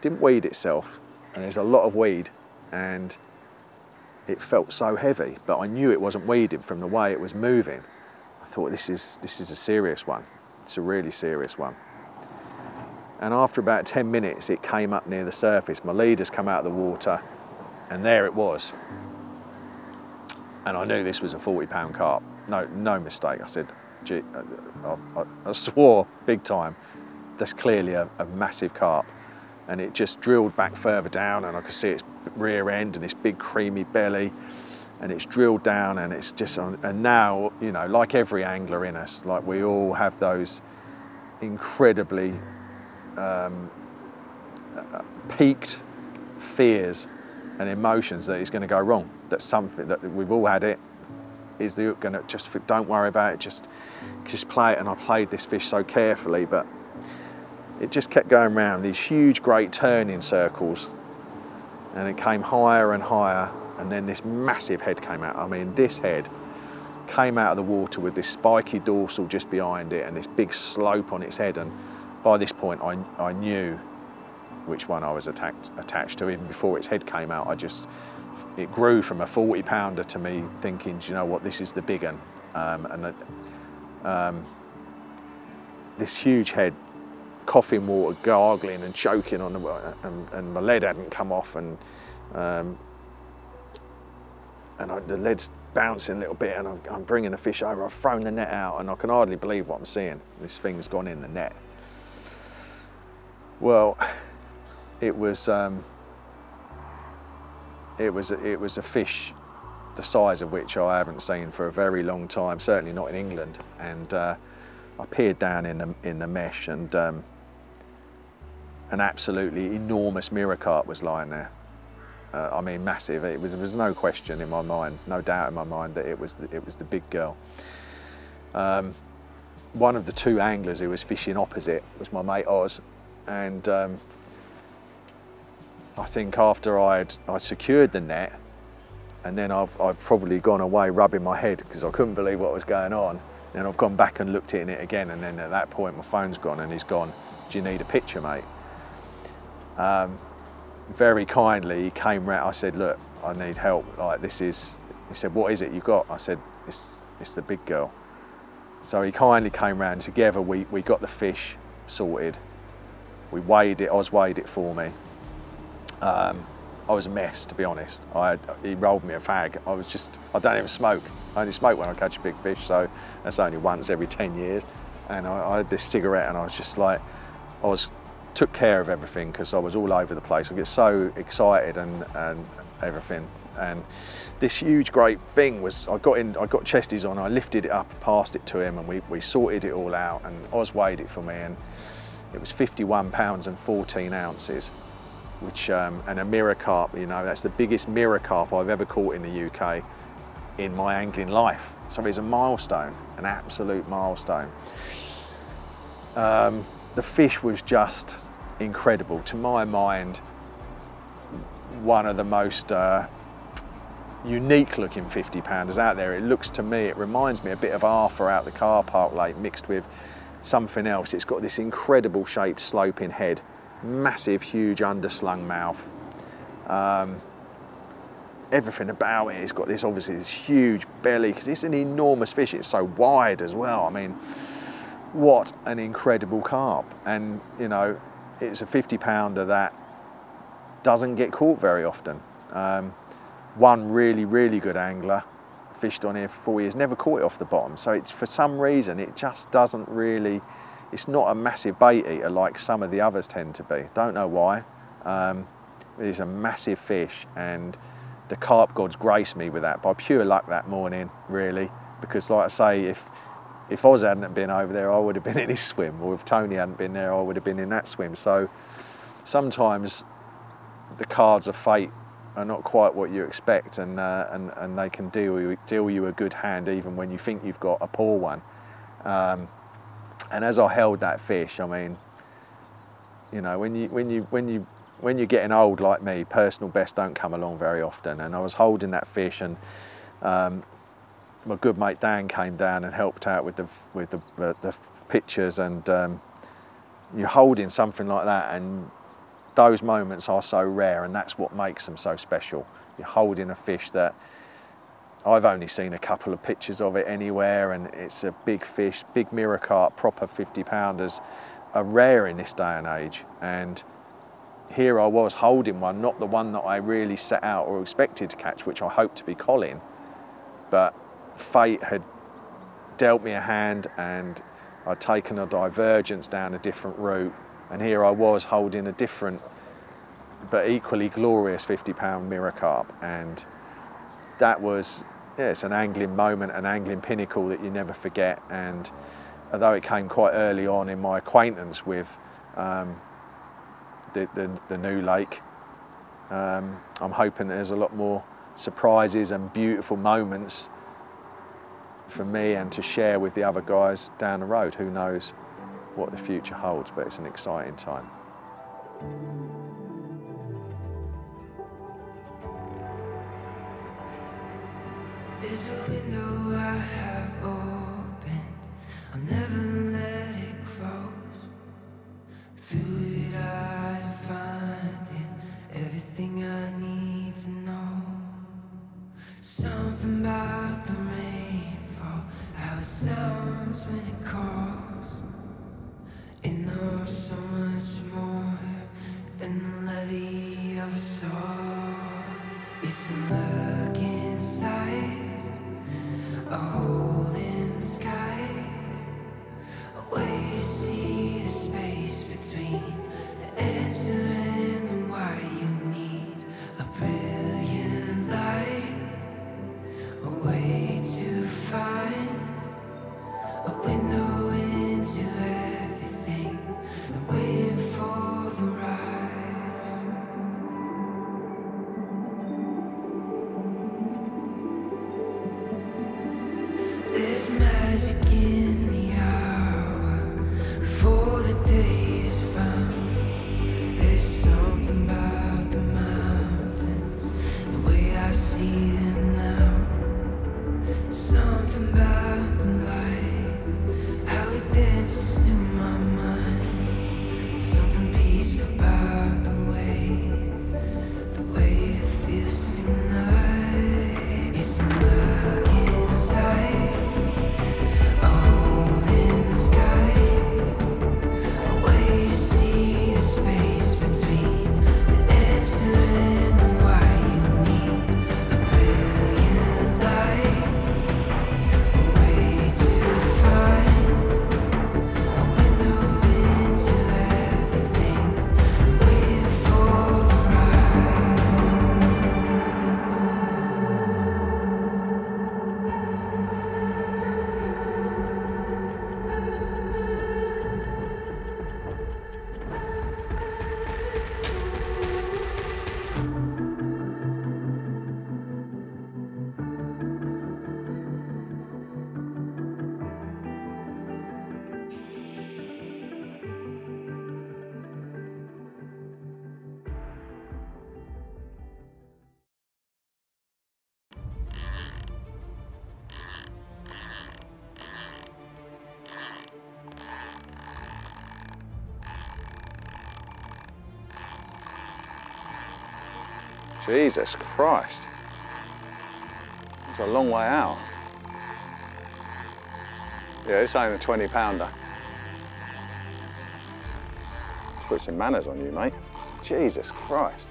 Didn't weed itself, and there's a lot of weed, and it felt so heavy, but I knew it wasn't weeding from the way it was moving. I thought this is a serious one. It's a really serious one. And after about 10 minutes, it came up near the surface. My leaders come out of the water, and there it was. And I knew this was a 40-pound carp. No mistake. I said, gee, I swore big time. That's clearly a massive carp. And it just drilled back further down, and I could see its rear end and this big creamy belly, and it's drilled down, and it's just on. And now, you know, like every angler in us, like we all have those incredibly peaked fears and emotions that it's going to go wrong. That's something that we've all had. It is the hook going to just don't worry about it, just play it. And I played this fish so carefully, but it just kept going round these huge, great turning circles, and it came higher and higher, and then this massive head came out. I mean, this head came out of the water with this spiky dorsal just behind it and this big slope on its head, and by this point I knew which one I was attached to. Even before its head came out, it grew from a 40-pounder to me thinking, do you know what, this is the big one. This huge head, coughing water, gargling and choking on and my lead hadn't come off, and the lead's bouncing a little bit, and I'm bringing the fish over. I've thrown the net out, and I can hardly believe what I'm seeing. This thing's gone in the net. Well, it was a fish the size of which I haven't seen for a very long time, certainly not in England. And I peered down in the mesh, and an absolutely enormous mirror carp was lying there. I mean, massive. There was no question in my mind, no doubt in my mind that it was the big girl. One of the two anglers who was fishing opposite was my mate Oz, and I think after I'd secured the net, and then I've probably gone away rubbing my head because I couldn't believe what was going on. Then I've gone back and looked at it again, and then at that point my phone's gone, and he's gone, "Do you need a picture, mate?" Very kindly he came round. I said, "Look, I need help. Like, this is." He said, "What is it you've got?" I said, "It's the big girl." So he kindly came round. Together we got the fish sorted. We weighed it. Oz weighed it for me. I was a mess, to be honest. He rolled me a fag. I don't even smoke. I only smoke when I catch a big fish, so that's only once every 10 years. And I had this cigarette, and I was just like, took care of everything because I was all over the place. I get so excited and everything. And this huge great thing was, I got chesties on, I lifted it up, passed it to him, and we sorted it all out, and Oz weighed it for me, and it was 51 pounds and 14 ounces, which, and a mirror carp, you know, that's the biggest mirror carp I've ever caught in the UK in my angling life. So it's a milestone, an absolute milestone. The fish was just incredible. To my mind, one of the most unique looking 50-pounders out there. It looks to me, it reminds me a bit of Arthur out the car park lake mixed with something else. It's got this incredible shaped sloping head, massive, huge underslung mouth. Everything about it, it's got this, obviously this huge belly, because it's an enormous fish. It's so wide as well. I mean, what an incredible carp. And you know, it's a 50-pounder that doesn't get caught very often. One really good angler fished on here for 4 years, never caught it off the bottom. So it's, for some reason, it just doesn't really, it's not a massive bait eater like some of the others tend to be. Don't know why. It's a massive fish, and the carp gods graced me with that by pure luck that morning, really, because like I say, if Oz hadn't been over there, I would have been in his swim, or if Tony hadn't been there, I would have been in that swim. So sometimes the cards of fate are not quite what you expect, and they can deal you a good hand even when you think you've got a poor one. And as I held that fish, I mean, you know, when you're getting old like me, personal bests don't come along very often. And I was holding that fish, and my good mate Dan came down and helped out with the pictures, and you're holding something like that, and those moments are so rare, and that's what makes them so special. You're holding a fish that I've only seen a couple of pictures of it anywhere, and it's a big fish, big mirror carp, proper 50-pounders are rare in this day and age. And here I was holding one, not the one that I really set out or expected to catch, which I hoped to be Colin, but fate had dealt me a hand, and I'd taken a divergence down a different route, and here I was holding a different but equally glorious 50-pound mirror carp. And that was, yeah, it's an angling moment, an angling pinnacle that you never forget. And although it came quite early on in my acquaintance with the new lake, I'm hoping that there's a lot more surprises and beautiful moments for me and to share with the other guys down the road. Who knows what the future holds, but it's an exciting time. There's a window I have opened, I'll never let it close. Through it I am finding everything I need to know. Something about the rainfall, how it sounds when it calls. It knows so much more than the levy of a song. It's a look inside, a hole in the sky, a way to see the space between the answer and the why. You need a brilliant light, a way to find a window into everything, and waiting for the rise. There's magic in the hour before the day is found. There's something about the mountains, the way I see them now. Something about the light, how it dances through my mind. Something peaceful about the way it feels tonight. It's a look inside, a hole in the sky, a way to see the space between the answer and the why. You need a brilliant light, a way to find a window into everything, and waiting for the rise. Jesus Christ. It's a long way out. Yeah, it's only a 20-pounder. Put some manners on you, mate. Jesus Christ.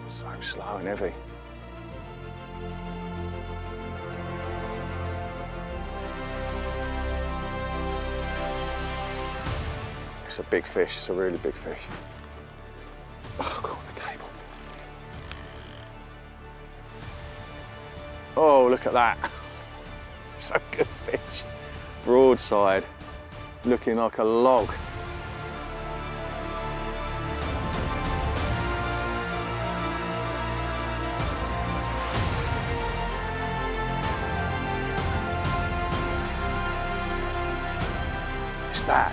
So slow and heavy. It's a big fish, it's a really big fish. Oh, God, the cable. Oh, look at that. So good fish. Broadside, looking like a log.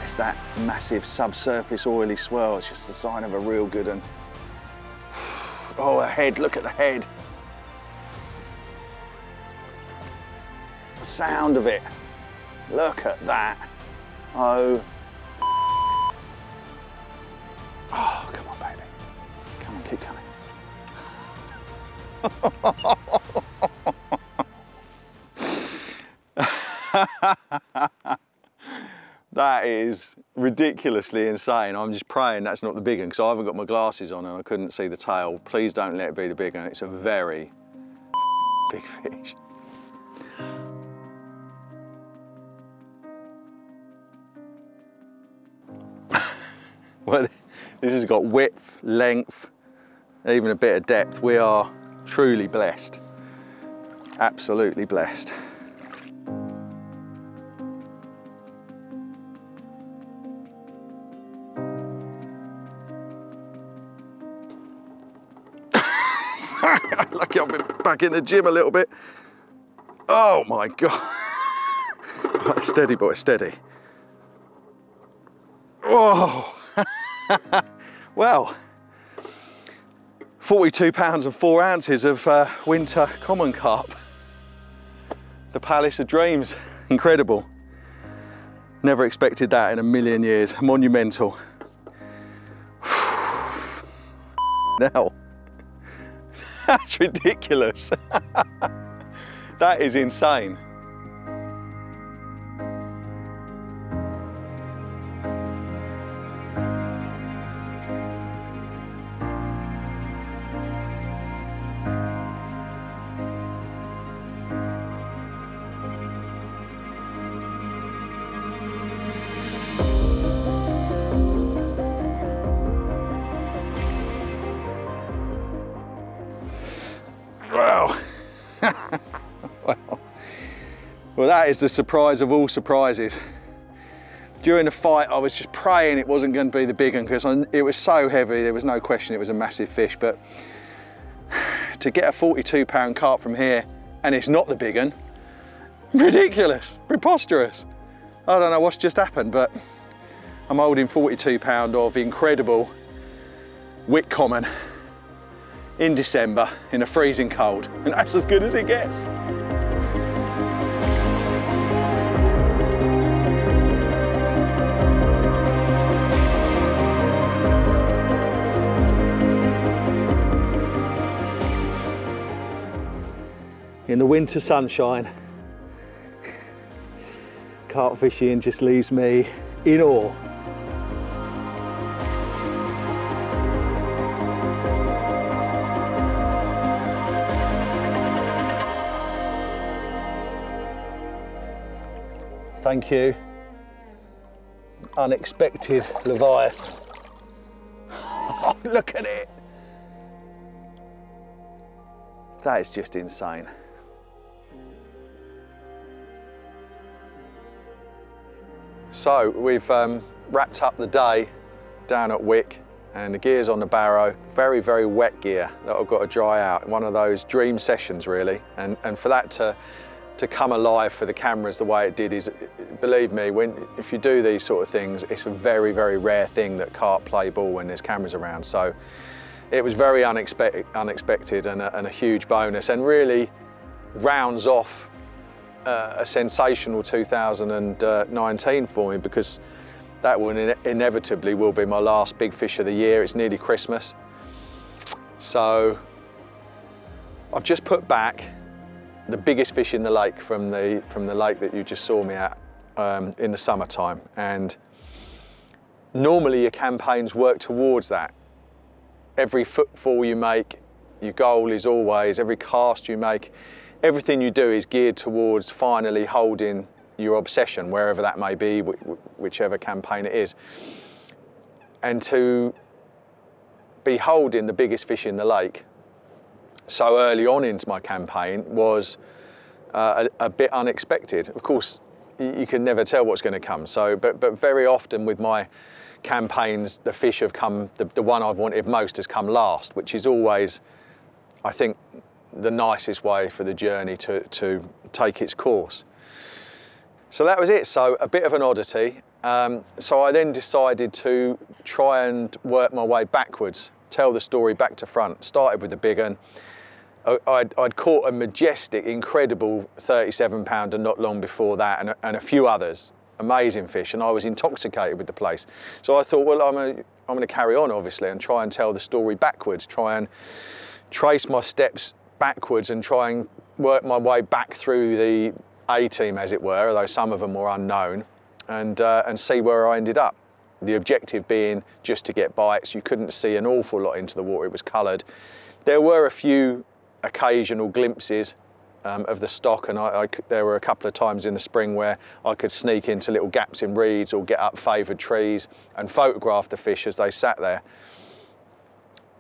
It's that massive subsurface oily swirl. It's just a sign of a real good one. Oh, a head, look at the head. The sound of it. Look at that. Oh. Oh, come on, baby. Come on, keep coming. That is ridiculously insane. I'm just praying that's not the big one because I haven't got my glasses on and I couldn't see the tail. Please don't let it be the big one. It's a very big fish. Well, this has got width, length, even a bit of depth. We are truly blessed. Absolutely blessed. Lucky I've been back in the gym a little bit. Oh my God. Right, steady boy, steady. Oh, well, 42 pounds and 4 ounces of winter common carp. The Palace of Dreams, incredible. Never expected that in a million years, monumental. Now, that's ridiculous. That is insane. Wow. Well, that is the surprise of all surprises. During the fight, I was just praying it wasn't going to be the big one because it was so heavy, there was no question it was a massive fish. But to get a 42-pound carp from here and it's not the big one, ridiculous, preposterous. I don't know what's just happened, but I'm holding 42 pound of incredible Wick Common in December in a freezing cold, and that's as good as it gets. In the winter sunshine, carp fishing just leaves me in awe. Thank you, unexpected Leviathan. Oh, look at it. That is just insane. So we've wrapped up the day down at Wick and the gear's on the barrow. Very, very wet gear that I've got to dry out. One of those dream sessions really. And for that to come alive for the cameras the way it did is, believe me, if you do these sort of things, it's a very, very rare thing that carp play ball when there's cameras around. So it was very unexpected and a huge bonus, and really rounds off a sensational 2019 for me, because that will inevitably will be my last big fish of the year. It's nearly Christmas. So I've just put back the biggest fish in the lake from the lake that you just saw me at in the summertime, and normally your campaigns work towards that. Every footfall you make, your goal is always, every cast you make, everything you do is geared towards finally holding your obsession, wherever that may be, whichever campaign it is. And to be holding the biggest fish in the lake so early on into my campaign was a bit unexpected. Of course, you can never tell what's going to come. So, but very often with my campaigns, the fish have come, the one I've wanted most has come last, which is always, I think, the nicest way for the journey to take its course. So that was it. So a bit of an oddity. So I then decided to try and work my way backwards, tell the story back to front. Started with the big one. I'd caught a majestic, incredible 37-pounder not long before that, and a few others, amazing fish, and I was intoxicated with the place. So I thought, well, I'm going to carry on, obviously, and try and tell the story backwards, try and trace my steps backwards and try and work my way back through the A-team, as it were, although some of them were unknown, and see where I ended up. The objective being just to get bites. You couldn't see an awful lot into the water, it was coloured. There were a few occasional glimpses of the stock, and there were a couple of times in the spring where I could sneak into little gaps in reeds or get up favoured trees and photograph the fish as they sat there.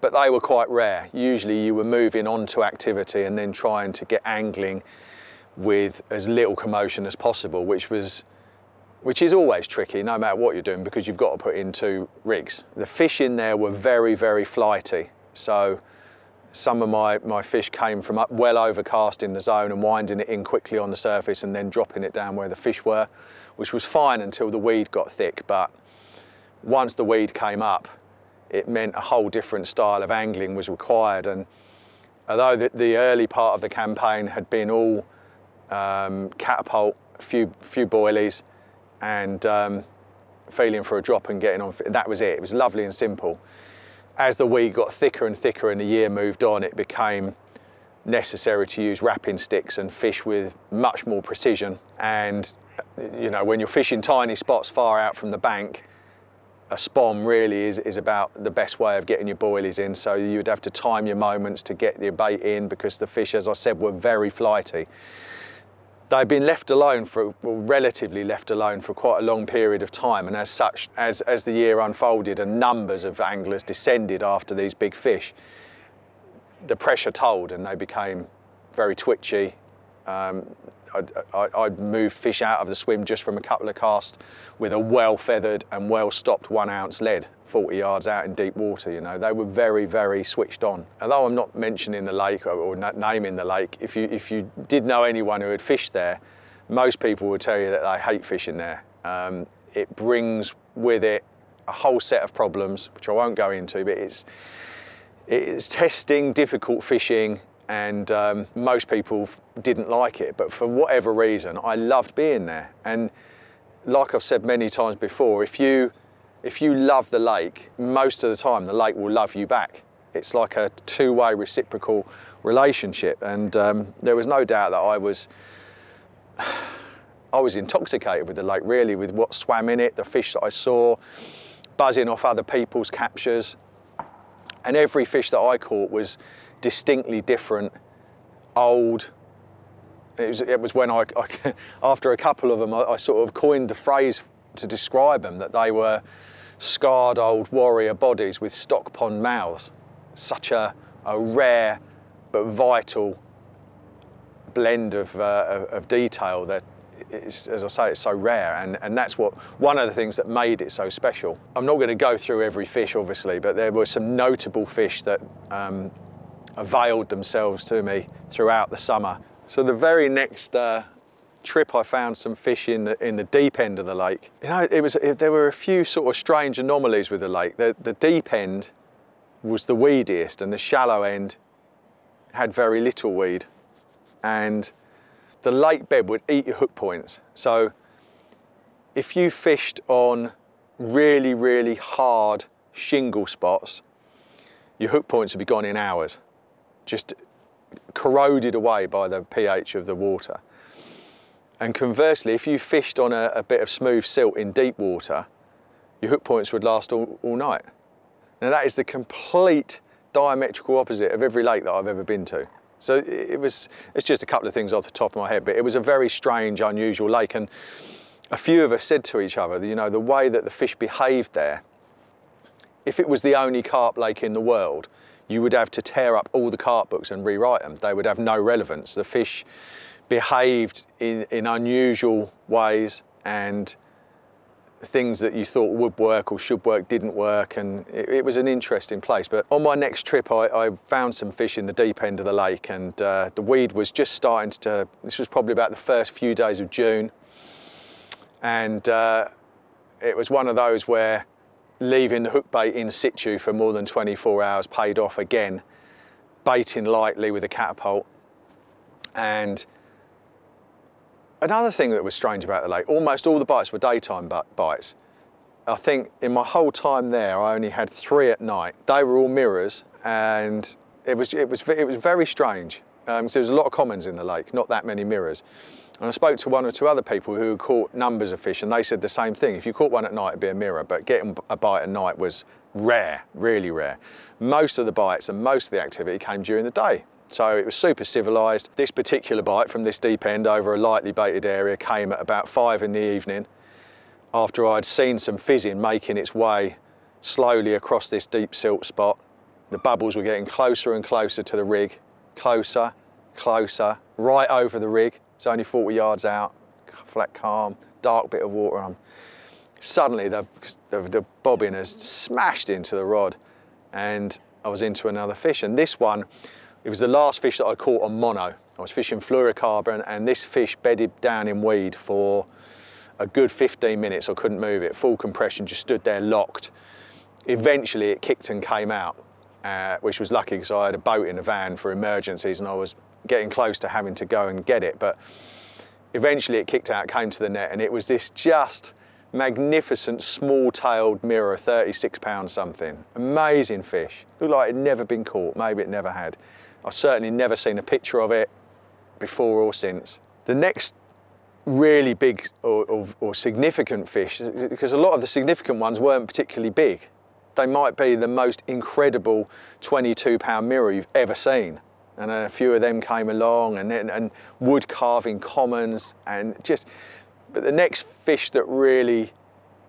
But they were quite rare. Usually you were moving on to activity and then trying to get angling with as little commotion as possible, which is always tricky no matter what you're doing, because you've got to put in two rigs. The fish in there were very, very flighty. So some of my fish came from up well overcast in the zone and winding it in quickly on the surface and then dropping it down where the fish were, which was fine until the weed got thick. But once the weed came up, it meant a whole different style of angling was required. And although the early part of the campaign had been all catapult, a few boilies, and feeling for a drop and getting on, that was it. It was lovely and simple. As the weed got thicker and thicker and the year moved on, it became necessary to use wrapping sticks and fish with much more precision. And you know, when you're fishing tiny spots far out from the bank, a spom really is about the best way of getting your boilies in. So you'd have to time your moments to get your bait in, because the fish, as I said, were very flighty. They'd been left alone relatively left alone for quite a long period of time, and as such, as the year unfolded and numbers of anglers descended after these big fish, the pressure told and they became very twitchy. I'd move fish out of the swim just from a couple of casts with a well-feathered and well-stopped 1 ounce lead 40 yards out in deep water. You know, they were very, very switched on. Although I'm not mentioning the lake or naming the lake, if you did know anyone who had fished there, most people would tell you that they hate fishing there. It brings with it a whole set of problems, which I won't go into, but it's testing, difficult fishing, and most people didn't like it. But for whatever reason, I loved being there. And like I've said many times before, if you love the lake, most of the time the lake will love you back. It's like a two-way reciprocal relationship. And there was no doubt that I was intoxicated with the lake, really, with what swam in it, the fish that I saw, buzzing off other people's captures. And every fish that I caught was distinctly different, old. It was when I after a couple of them, I sort of coined the phrase to describe them, that they were scarred old warrior bodies with stock pond mouths. Such a rare but vital blend of detail that it's, as I say, it's so rare, and that's one of the things that made it so special. I'm not going to go through every fish, obviously, but there were some notable fish that availed themselves to me throughout the summer. So the very next trip, I found some fish in the deep end of the lake. You know, there were a few sort of strange anomalies with the lake. The deep end was the weediest, and the shallow end had very little weed. And the lake bed would eat your hook points. So if you fished on really, really hard shingle spots, your hook points would be gone in hours, just corroded away by the pH of the water. And conversely, if you fished on a bit of smooth silt in deep water, your hook points would last all night. Now that is the complete diametrical opposite of every lake that I've ever been to. So it's just a couple of things off the top of my head, but it was a very strange, unusual lake. And a few of us said to each other, you know, the way that the fish behaved there, if it was the only carp lake in the world, you would have to tear up all the carp books and rewrite them. They would have no relevance. The fish behaved in unusual ways, and things that you thought would work or should work didn't work, and it was an interesting place. But on my next trip, I found some fish in the deep end of the lake, and the weed was just starting to, this was probably about the first few days of June, and it was one of those where leaving the hook bait in situ for more than 24 hours paid off again, baiting lightly with a catapult. And another thing that was strange about the lake, almost all the bites were daytime bites. I think in my whole time there, I only had 3 at night. They were all mirrors, and it was very strange. So there was a lot of commons in the lake, not that many mirrors. And I spoke to 1 or 2 other people who caught numbers of fish, and they said the same thing. If you caught one at night, it'd be a mirror, but getting a bite at night was rare, really rare. Most of the bites and most of the activity came during the day. So it was super civilised. This particular bite from this deep end over a lightly baited area came at about 5 in the evening, after I'd seen some fizzing making its way slowly across this deep silt spot. The bubbles were getting closer and closer to the rig, closer, closer, right over the rig. It's only 40 yards out, flat calm, dark bit of water on. Suddenly the bobbin has smashed into the rod, and I was into another fish. And this one, it was the last fish that I caught on mono. I was fishing fluorocarbon, and this fish bedded down in weed for a good 15 minutes. I couldn't move it, full compression, just stood there locked. Eventually it kicked and came out, which was lucky because I had a boat in the van for emergencies and I was getting close to having to go and get it. But eventually it kicked out, came to the net, and it was this just magnificent small-tailed mirror, 36 pounds something. Amazing fish. Looked like it'd never been caught, maybe it never had. I've certainly never seen a picture of it before or since. The next really big or significant fish, because a lot of the significant ones weren't particularly big. They might be the most incredible 22-pound mirror you've ever seen. And a few of them came along, and wood carving commons, and just, but the next fish that really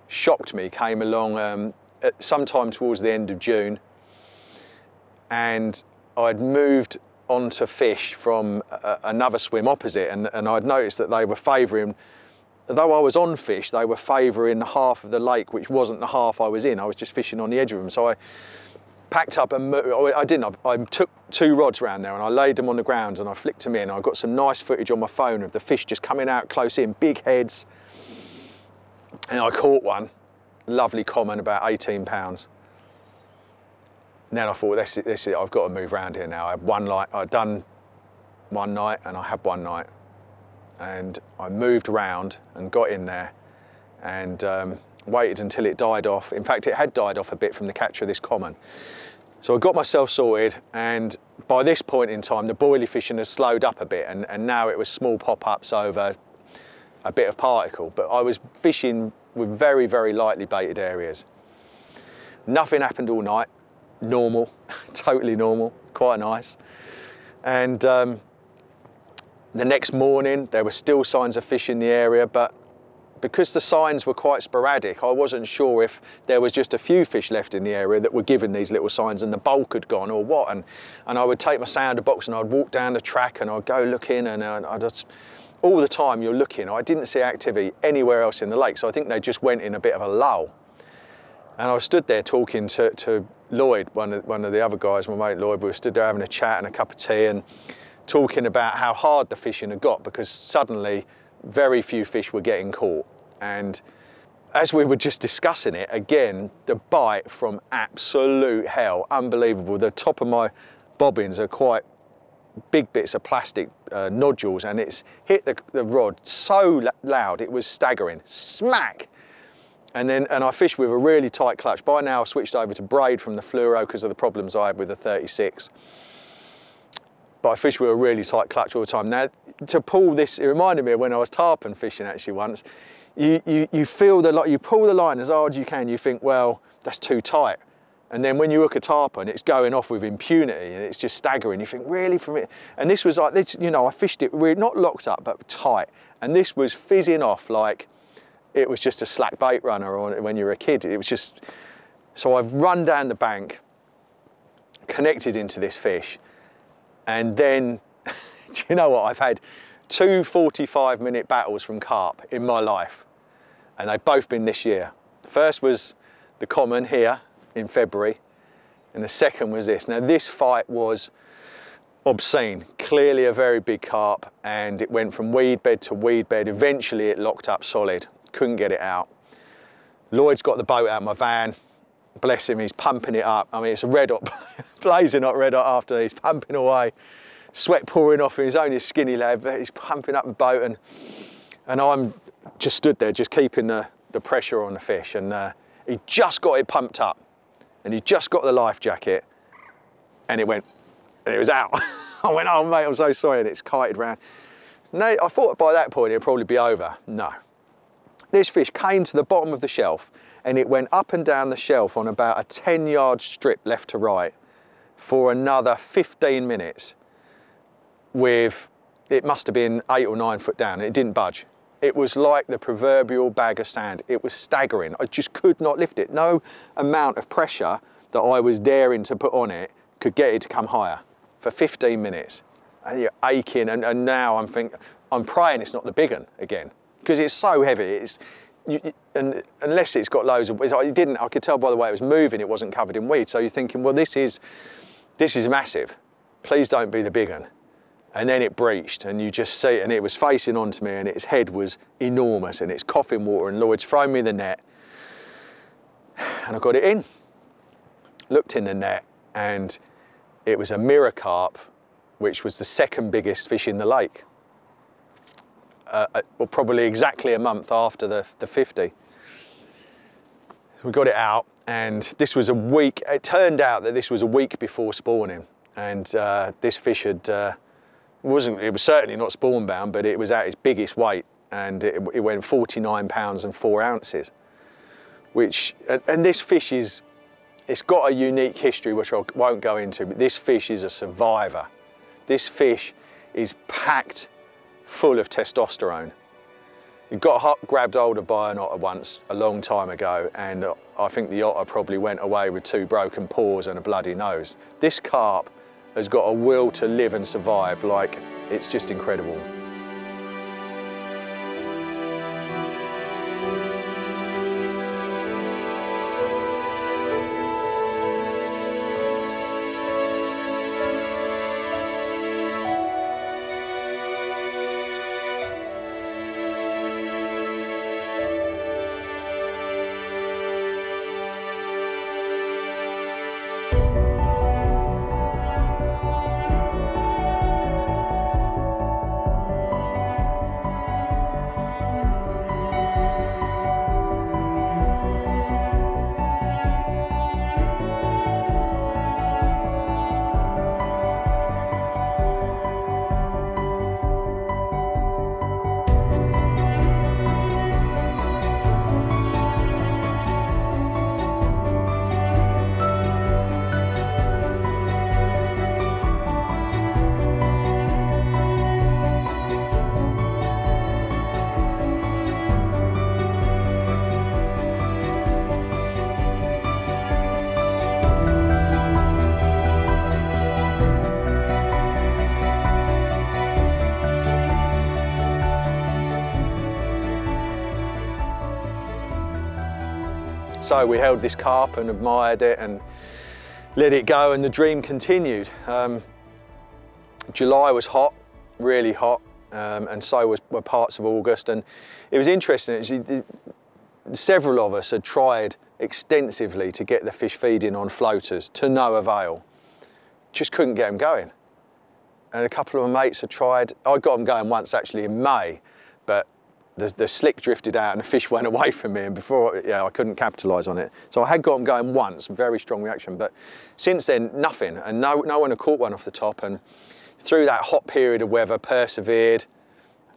shocked me came along sometime towards the end of June, and I'd moved onto fish from another swim opposite, and I'd noticed that they were favouring, though I was on fish, they were favouring the half of the lake which wasn't the half I was in. I was just fishing on the edge of them. So I packed up and I took 2 rods around there and I laid them on the ground and I flicked them in. I got some nice footage on my phone of the fish just coming out close in, big heads. And I caught one, lovely common, about 18 pounds. And then I thought, this is it, I've got to move around here now. I'd done one night and I had one night. And I moved around and got in there and waited until it died off. In fact, it had died off a bit from the catch of this common. So I got myself sorted, and by this point in time, the boilie fishing has slowed up a bit, and now it was small pop-ups over a bit of particle. But I was fishing with very, very lightly baited areas. Nothing happened all night. Normal, totally normal, quite nice. And the next morning, there were still signs of fish in the area, but because the signs were quite sporadic, I wasn't sure if there was just a few fish left in the area that were giving these little signs and the bulk had gone or what. And I would take my sounder box and I'd walk down the track and I'd go looking, and I'd just, all the time you're looking. I didn't see activity anywhere else in the lake, so I think they just went in a bit of a lull. And I stood there talking to Lloyd, one of the other guys, my mate Lloyd. We were stood there having a chat and a cup of tea and talking about how hard the fishing had got, because suddenly very few fish were getting caught. And as we were just discussing it, again, the bite from absolute hell, unbelievable. The top of my bobbins are quite big bits of plastic nodules, and it's hit the rod so loud, it was staggering, smack. And I fished with a really tight clutch. By now I've switched over to braid from the fluoro because of the problems I had with the 36. But I fished with a really tight clutch all the time. Now, to pull this, it reminded me of when I was tarpon fishing actually once. You feel you pull the line as hard as you can, you think, well, that's too tight. And then when you hook a tarpon, it's going off with impunity and it's just staggering. You think, really, from it? And this was like this, you know, I fished it really, not locked up, but tight. And this was fizzing off like it was just a slack bait runner, or when you were a kid. It was just, so I've run down the bank, connected into this fish, and then, do you know what? I've had 2 45-minute battles from carp in my life, and they've both been this year. The first was the common here in February, and the second was this. Now this fight was obscene, clearly a very big carp, and it went from weed bed to weed bed. Eventually it locked up solid, couldn't get it out. Lloyd's got the boat out of my van, bless him, he's pumping it up. I mean, it's red hot, blazing hot red hot after, he's pumping away, sweat pouring off him, he's only a skinny lad, but he's pumping up the boat, and I'm just stood there, just keeping the pressure on the fish, and he just got it pumped up, and he just got the life jacket, and it was out. I went, oh mate, I'm so sorry, and it's kited round. No, I thought by that point it'd probably be over. No. This fish came to the bottom of the shelf, and it went up and down the shelf on about a 10-yard strip left to right for another 15 minutes with, it must have been 8 or 9 foot down, and it didn't budge. It was like the proverbial bag of sand. It was staggering. I just could not lift it. No amount of pressure that I was daring to put on it could get it to come higher for 15 minutes. And you're aching, and now I'm praying it's not the big one again, because it's so heavy. And unless it's got loads of, I could tell by the way it was moving, it wasn't covered in weed. So you're thinking, well, this is massive. Please don't be the big one. and then it breached, and you just see it, and it was facing onto me, and its head was enormous, and it's coughing water, and Lloyd's thrown me the net, and I got it in. Looked in the net, and it was a mirror carp, which was the second biggest fish in the lake. Well, probably exactly a month after the 50. So we got it out, and this was a week, it turned out that this was a week before spawning, and this fish had, it was certainly not spawn bound, but it was at its biggest weight, and it went 49 pounds and 4 ounces, which, and this fish is, it's got a unique history which I won't go into, but this fish is a survivor. This fish is packed full of testosterone. It got grabbed hold of by an otter once a long time ago, and I think the otter probably went away with 2 broken paws and a bloody nose. This carp has got a will to live and survive, like, it's just incredible. So we held this carp and admired it and let it go, and the dream continued. July was hot, really hot, and so were parts of August, and it was interesting. Several of us had tried extensively to get the fish feeding on floaters to no avail. Just couldn't get them going. And a couple of my mates had tried. I got them going once actually in May, but the slick drifted out and the fish went away from me, and before, yeah, I couldn't capitalise on it. So I had got them going once, very strong reaction, but since then, nothing, and no one had caught one off the top, and through that hot period of weather, persevered,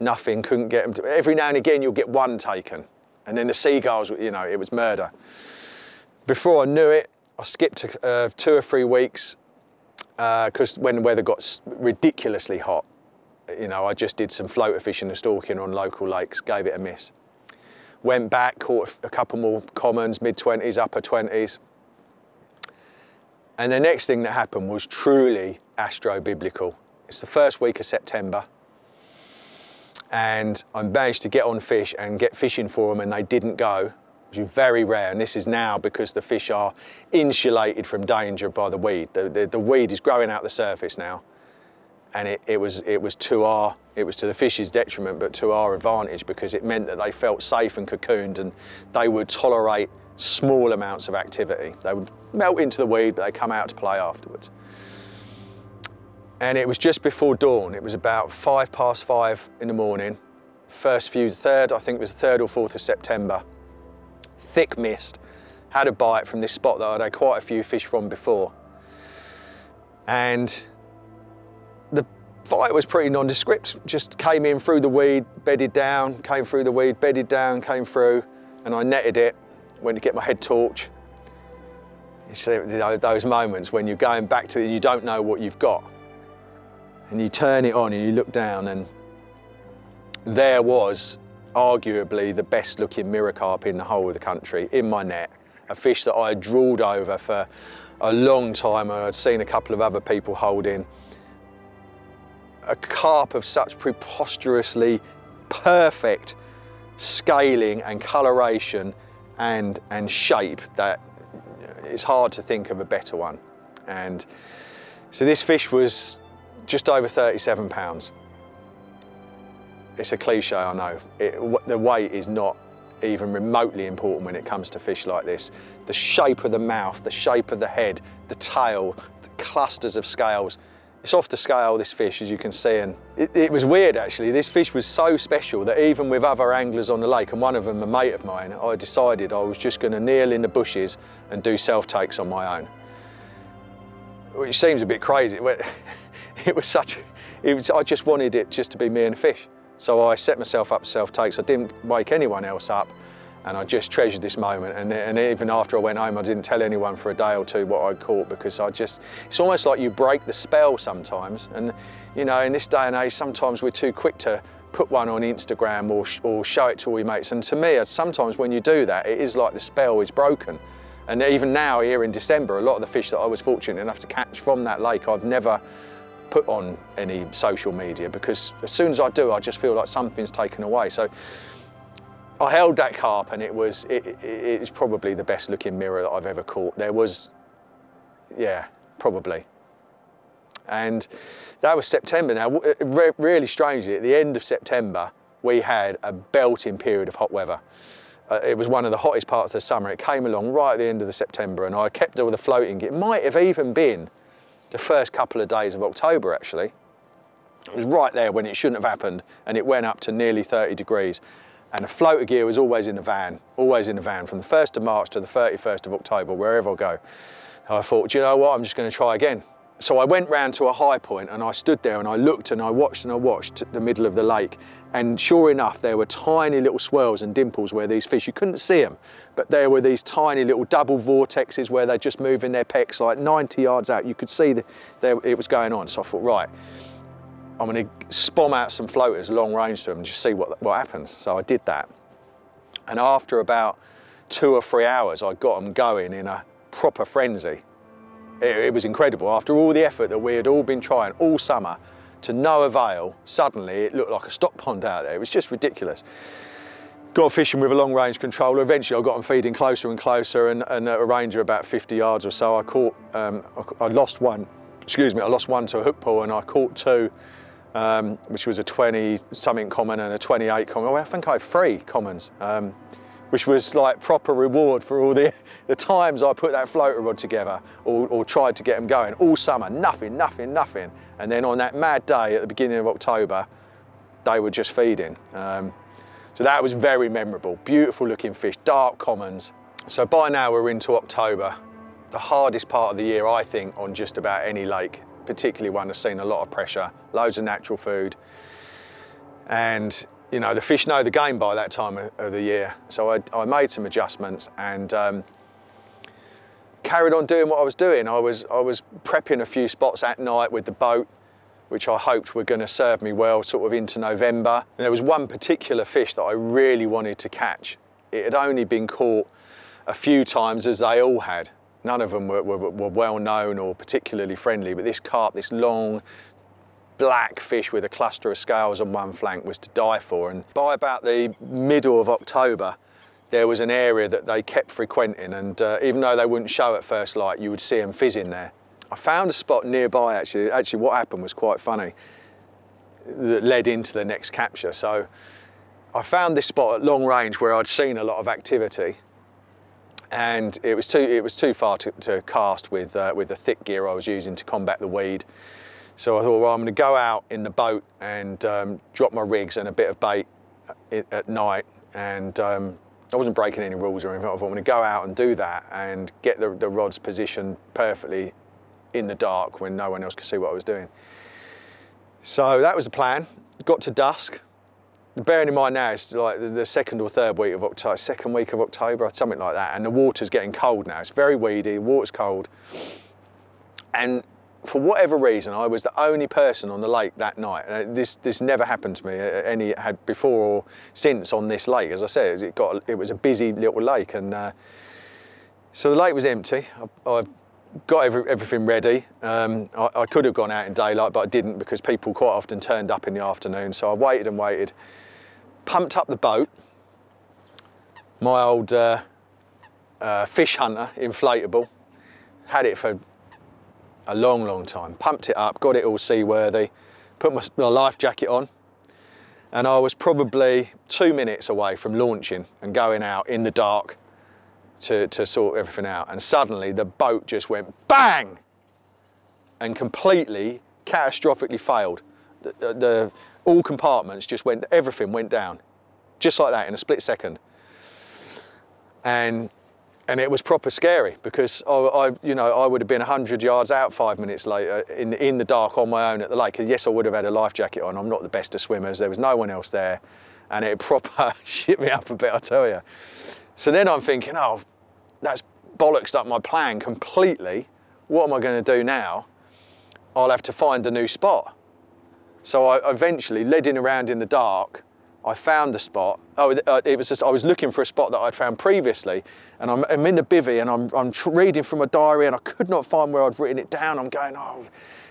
nothing, couldn't get them. Every now and again, you'll get one taken, and then the seagulls, you know, it was murder. Before I knew it, I skipped 2 or 3 weeks, because when the weather got ridiculously hot, you know, I just did some floater fishing and stalking on local lakes, gave it a miss. Went back, caught a couple more commons, mid-20s, upper 20s. And the next thing that happened was truly astro-biblical. It's the first week of September, and I managed to get on fish and get fishing for them, and they didn't go, which is very rare, and this is now because the fish are insulated from danger by the weed. The weed is growing out the surface now. And it was to the fish's detriment, but to our advantage, because it meant that they felt safe and cocooned, and they would tolerate small amounts of activity. They would melt into the weed, but they come out to play afterwards. And it was just before dawn. It was about 5:05 in the morning. I think it was the 3rd or 4th of September. Thick mist. Had a bite from this spot that I'd had quite a few fish from before. And the bite was pretty nondescript, just came in through the weed, bedded down, came through the weed, bedded down, came through, and I netted it, went to get my head torch. You see, you know, those moments when you're going back to it, you don't know what you've got. And you turn it on and you look down, and there was arguably the best looking mirror carp in the whole of the country in my net, a fish that I had drawled over for a long time. I had seen a couple of other people holding. A carp of such preposterously perfect scaling and coloration and shape that it's hard to think of a better one. And so this fish was just over 37 pounds. It's a cliche, I know. The weight is not even remotely important when it comes to fish like this. The shape of the mouth, the shape of the head, the tail, the clusters of scales. It's off the scale, this fish, as you can see, and it was weird actually. This fish was so special that even with other anglers on the lake, and one of them a mate of mine, I decided I was just going to kneel in the bushes and do self-takes on my own. Which seems a bit crazy. It was I just wanted it just to be me and the fish. So I set myself up self-takes. I didn't wake anyone else up, and I just treasured this moment. And even after I went home, I didn't tell anyone for a day or two what I'd caught, because it's almost like you break the spell sometimes. And you know, in this day and age, sometimes we're too quick to put one on Instagram or show it to all your mates. And to me, sometimes when you do that, it is like the spell is broken. And even now, here in December, a lot of the fish that I was fortunate enough to catch from that lake, I've never put on any social media, because as soon as I do, I just feel like something's taken away. So I held that carp, and it was probably the best looking mirror that I've ever caught. There was, yeah, probably. And that was September. Now, really strangely, at the end of September, we had a belting period of hot weather. It was one of the hottest parts of the summer. It came along right at the end of the September, and I kept all the floating gear. It might have even been the first couple of days of October, actually. It was right there when it shouldn't have happened, and it went up to nearly 30 degrees. And the floater gear was always in the van from the 1st of March to the 31st of October, wherever I go. And I thought, do you know what, I'm just going to try again. So I went round to a high point, and I stood there and I looked and I watched the middle of the lake, and sure enough, there were tiny little swirls and dimples where these fish, you couldn't see them, but there were these tiny little double vortexes where they're just moving their pecks like 90 yards out. You could see it was going on. So I thought, right, I'm going to spom out some floaters long range to them and just see what happens. So I did that, and after about 2 or 3 hours, I got them going in a proper frenzy. It was incredible. After all the effort that we had all been trying all summer, to no avail, suddenly it looked like a stock pond out there. It was just ridiculous. Got fishing with a long range controller. Eventually I got them feeding closer and closer, and at a range of about 50 yards or so, I caught, I lost one to a hook pull, and I caught 2, which was a 20 something common and a 28 common. Well, I think I had 3 commons, which was like proper reward for all the times I put that floater rod together or tried to get them going all summer. Nothing. And then on that mad day at the beginning of October, they were just feeding. So that was very memorable. Beautiful looking fish, dark commons. So by now we're into October, the hardest part of the year, I think, on just about any lake, particularly one that's seen a lot of pressure, loads of natural food. And you know, the fish know the game by that time of the year. So I made some adjustments and carried on doing what I was doing. I was prepping a few spots at night with the boat, which I hoped were going to serve me well sort of into November. And there was one particular fish that I really wanted to catch. It had only been caught a few times, as they all had. None of them were well known or particularly friendly, but this carp, this long, black fish with a cluster of scales on one flank, was to die for. And by about the middle of October, there was an area that they kept frequenting, and even though they wouldn't show at first light, you would see them fizzing there. I found a spot nearby actually. What happened was quite funny, that led into the next capture. So I found this spot at long range where I'd seen a lot of activity, and it was too far to cast with the thick gear I was using to combat the weed. So I thought, well, I'm going to go out in the boat and drop my rigs and a bit of bait at night. And I wasn't breaking any rules or anything. I thought, I'm going to go out and do that and get the rods positioned perfectly in the dark when no one else could see what I was doing. So that was the plan. Got to dusk. Bearing in mind now, it's like the 2nd or 3rd week of October, 2nd week of October, something like that. And the water's getting cold now. It's very weedy, the water's cold. And for whatever reason, I was the only person on the lake that night. This never happened to me had before or since on this lake. As I said, it was a busy little lake, and so the lake was empty. I got everything ready. I could have gone out in daylight, but I didn't, because people quite often turned up in the afternoon. So I waited and waited, pumped up the boat, my old fish hunter inflatable, had it for a long, long time. Pumped it up, got it all seaworthy, put my life jacket on, and I was probably 2 minutes away from launching and going out in the dark to sort everything out. And suddenly the boat just went bang and completely, catastrophically failed. All compartments just went, everything went down, just like that in a split second. And it was proper scary, because I would have been 100 yards out 5 minutes later in the dark on my own at the lake. And yes, I would have had a life jacket on. I'm not the best of swimmers. There was no one else there, and it proper shit me up a bit, I tell you. So then I'm thinking, oh, that's bollocksed up my plan completely. What am I going to do now? I'll have to find a new spot. So I eventually, leading around in the dark, I found the spot. It was just, I was looking for a spot that I'd found previously, and I'm in the bivvy, and I'm reading from a diary, and I could not find where I'd written it down. I'm going, oh,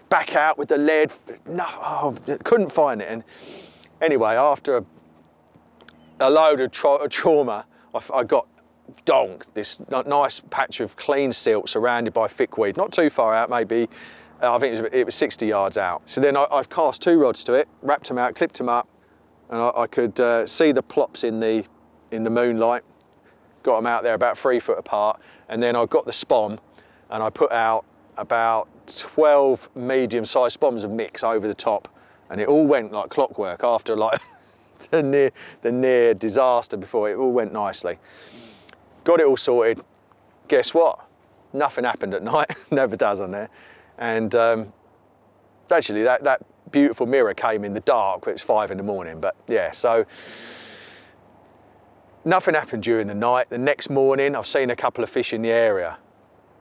back out with the lead. No, oh, couldn't find it. And anyway, after a load of trauma, I got donked this nice patch of clean silt surrounded by thick weed, not too far out, maybe. I think it was 60 yards out. So then I've cast 2 rods to it, wrapped them out, clipped them up, and I could see the plops in the moonlight. Got them out there about 3 foot apart, and then I got the spom, and I put out about 12 medium-sized spoms of mix over the top, and it all went like clockwork after like the near disaster before. It all went nicely. Got it all sorted. Guess what? Nothing happened at night. Never does on there. And actually that beautiful mirror came in the dark, but it's 5 in the morning. But yeah, so nothing happened during the night. The next morning, I've seen a couple of fish in the area.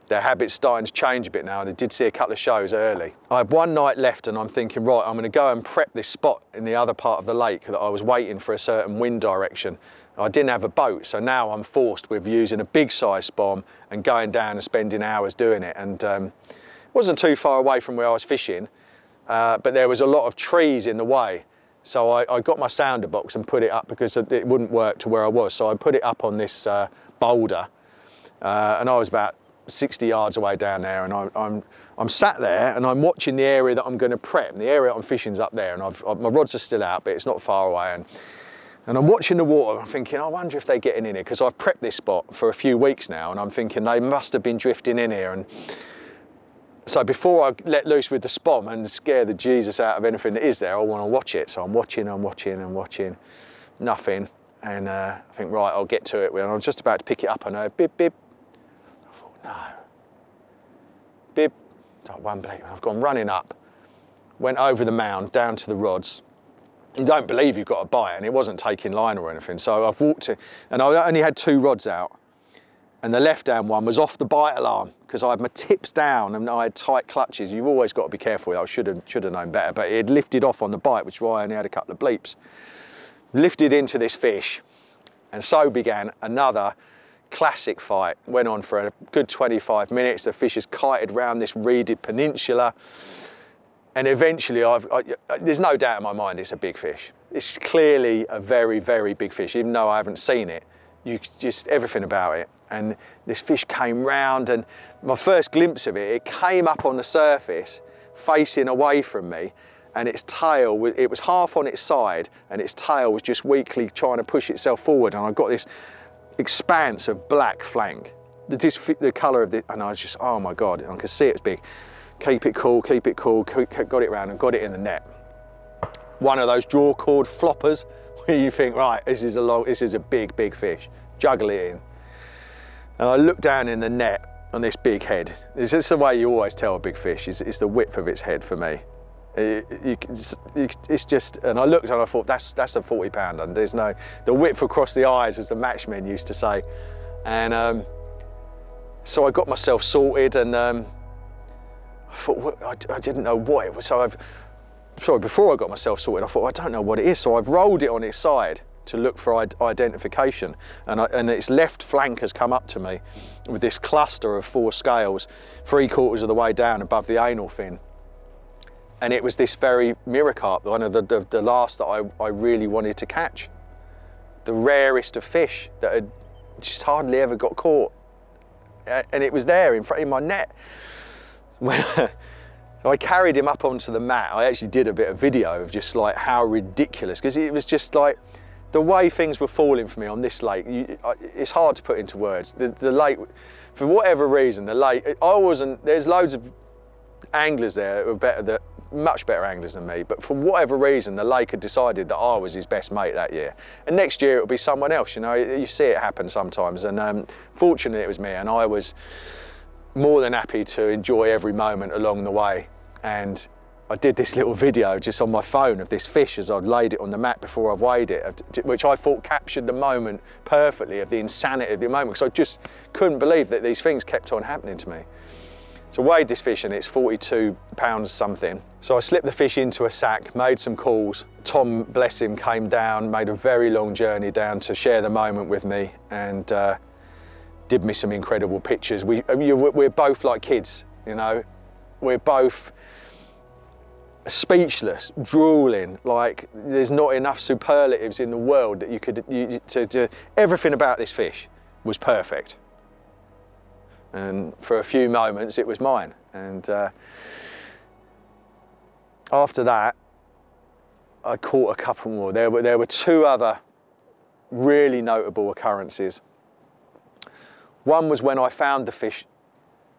Their habits starting to change a bit now, and I did see a couple of shows early. I had 1 night left, and I'm thinking, right, I'm going to go and prep this spot in the other part of the lake that I was waiting for a certain wind direction. I didn't have a boat, so now I'm forced with using a big size spom and going down and spending hours doing it. And it wasn't too far away from where I was fishing, but there was a lot of trees in the way. So I got my sounder box and put it up, because it wouldn't work to where I was. So I put it up on this boulder, and I was about 60 yards away down there, and I'm sat there and I'm watching the area that I'm going to prep. And the area I'm fishing's up there, and my rods are still out, but it's not far away. And I'm watching the water, I'm thinking, I wonder if they're getting in here, because I've prepped this spot for a few weeks now, and I'm thinking they must have been drifting in here. And so before I let loose with the spom and scare the Jesus out of anything that is there, I want to watch it. So I'm watching, nothing. And I think, right, I'll get to it. When I was just about to pick it up, I know, bib, bib. I thought, no. Bib, like 1 bleep. I've gone running up, went over the mound, down to the rods. You don't believe you've got a bite, and it wasn't taking line or anything. So I've walked in, and I only had 2 rods out, and the left-hand one was off the bite alarm, because I had my tips down and I had tight clutches. You've always got to be careful. I should have known better, but it had lifted off on the bite, which is why I only had a couple of bleeps. Lifted into this fish, and so began another classic fight. Went on for a good 25 minutes. The fish has kited round this reeded peninsula. And eventually, there's no doubt in my mind it's a big fish. It's clearly a very, very big fish, even though I haven't seen it. You just, everything about it. And this fish came round, and my first glimpse of it, it came up on the surface, facing away from me, and its tail, it was half on its side, and its tail was just weakly trying to push itself forward. And I got this expanse of black flank, the colour of the, and I was just, oh my God, I could see it was big. Keep it cool, got it round and got it in the net. One of those draw cord floppers where you think, right, this is a big, big fish. Juggle it in. And I look down in the net on this big head. It's just the way you always tell a big fish, it's the width of its head for me. It's just, and I looked and I thought, that's a 40 pounder. And there's no, the width across the eyes, as the matchmen used to say. And so I got myself sorted, and I thought, I didn't know what it was. So before I got myself sorted, I thought, I don't know what it is. So I've rolled it on its side to look for identification. And its left flank has come up to me with this cluster of 4 scales, 3/4 of the way down above the anal fin. And it was this very mirror carp, one of the last that I really wanted to catch. The rarest of fish that had just hardly ever got caught. And it was there in my net. So I carried him up onto the mat. I actually did a bit of video of just like how ridiculous, because it was just like the way things were falling for me on this lake. It's hard to put into words. The lake, for whatever reason, the lake, there's loads of anglers there that were better, much better anglers than me, but for whatever reason, the lake had decided that I was his best mate that year. And next year it'll be someone else, you know, you see it happen sometimes. And fortunately it was me, and I was more than happy to enjoy every moment along the way. And I did this little video just on my phone of this fish as I'd laid it on the mat before I weighed it, which I thought captured the moment perfectly of the insanity of the moment, because I just couldn't believe that these things kept on happening to me. So I weighed this fish and it's 42 pounds something. So I slipped the fish into a sack, made some calls. Tom, bless him, came down, made a very long journey down to share the moment with me, and did me some incredible pictures. We're both like kids, you know. We're both speechless, drooling, like there's not enough superlatives in the world that you could, everything about this fish was perfect. And for a few moments it was mine. And after that, I caught a couple more. There were two other really notable occurrences. One was when I found the fish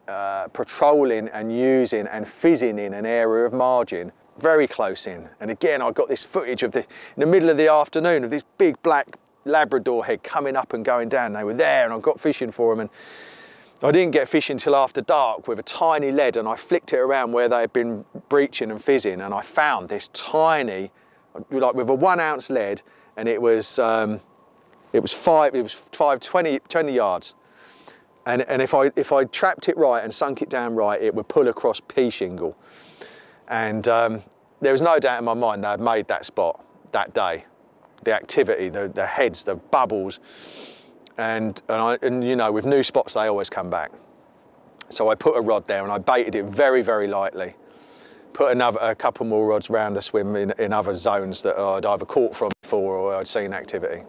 patrolling and using and fizzing in an area of margin very close in. And again, I got this footage of in the middle of the afternoon of this big black Labrador head coming up and going down. They were there and I got fishing for them, and I didn't get fishing till after dark with a tiny lead, and I flicked it around where they had been breaching and fizzing, and I found this tiny, like with a 1 ounce lead, and it was 20 yards. And if I trapped it right and sunk it down right, it would pull across pea shingle. And there was no doubt in my mind they had made that spot that day. The activity, the heads, the bubbles, and you know, with new spots they always come back. So I put a rod there and I baited it very, very lightly. Put a couple more rods round the swim in other zones that I'd either caught from before or I'd seen activity.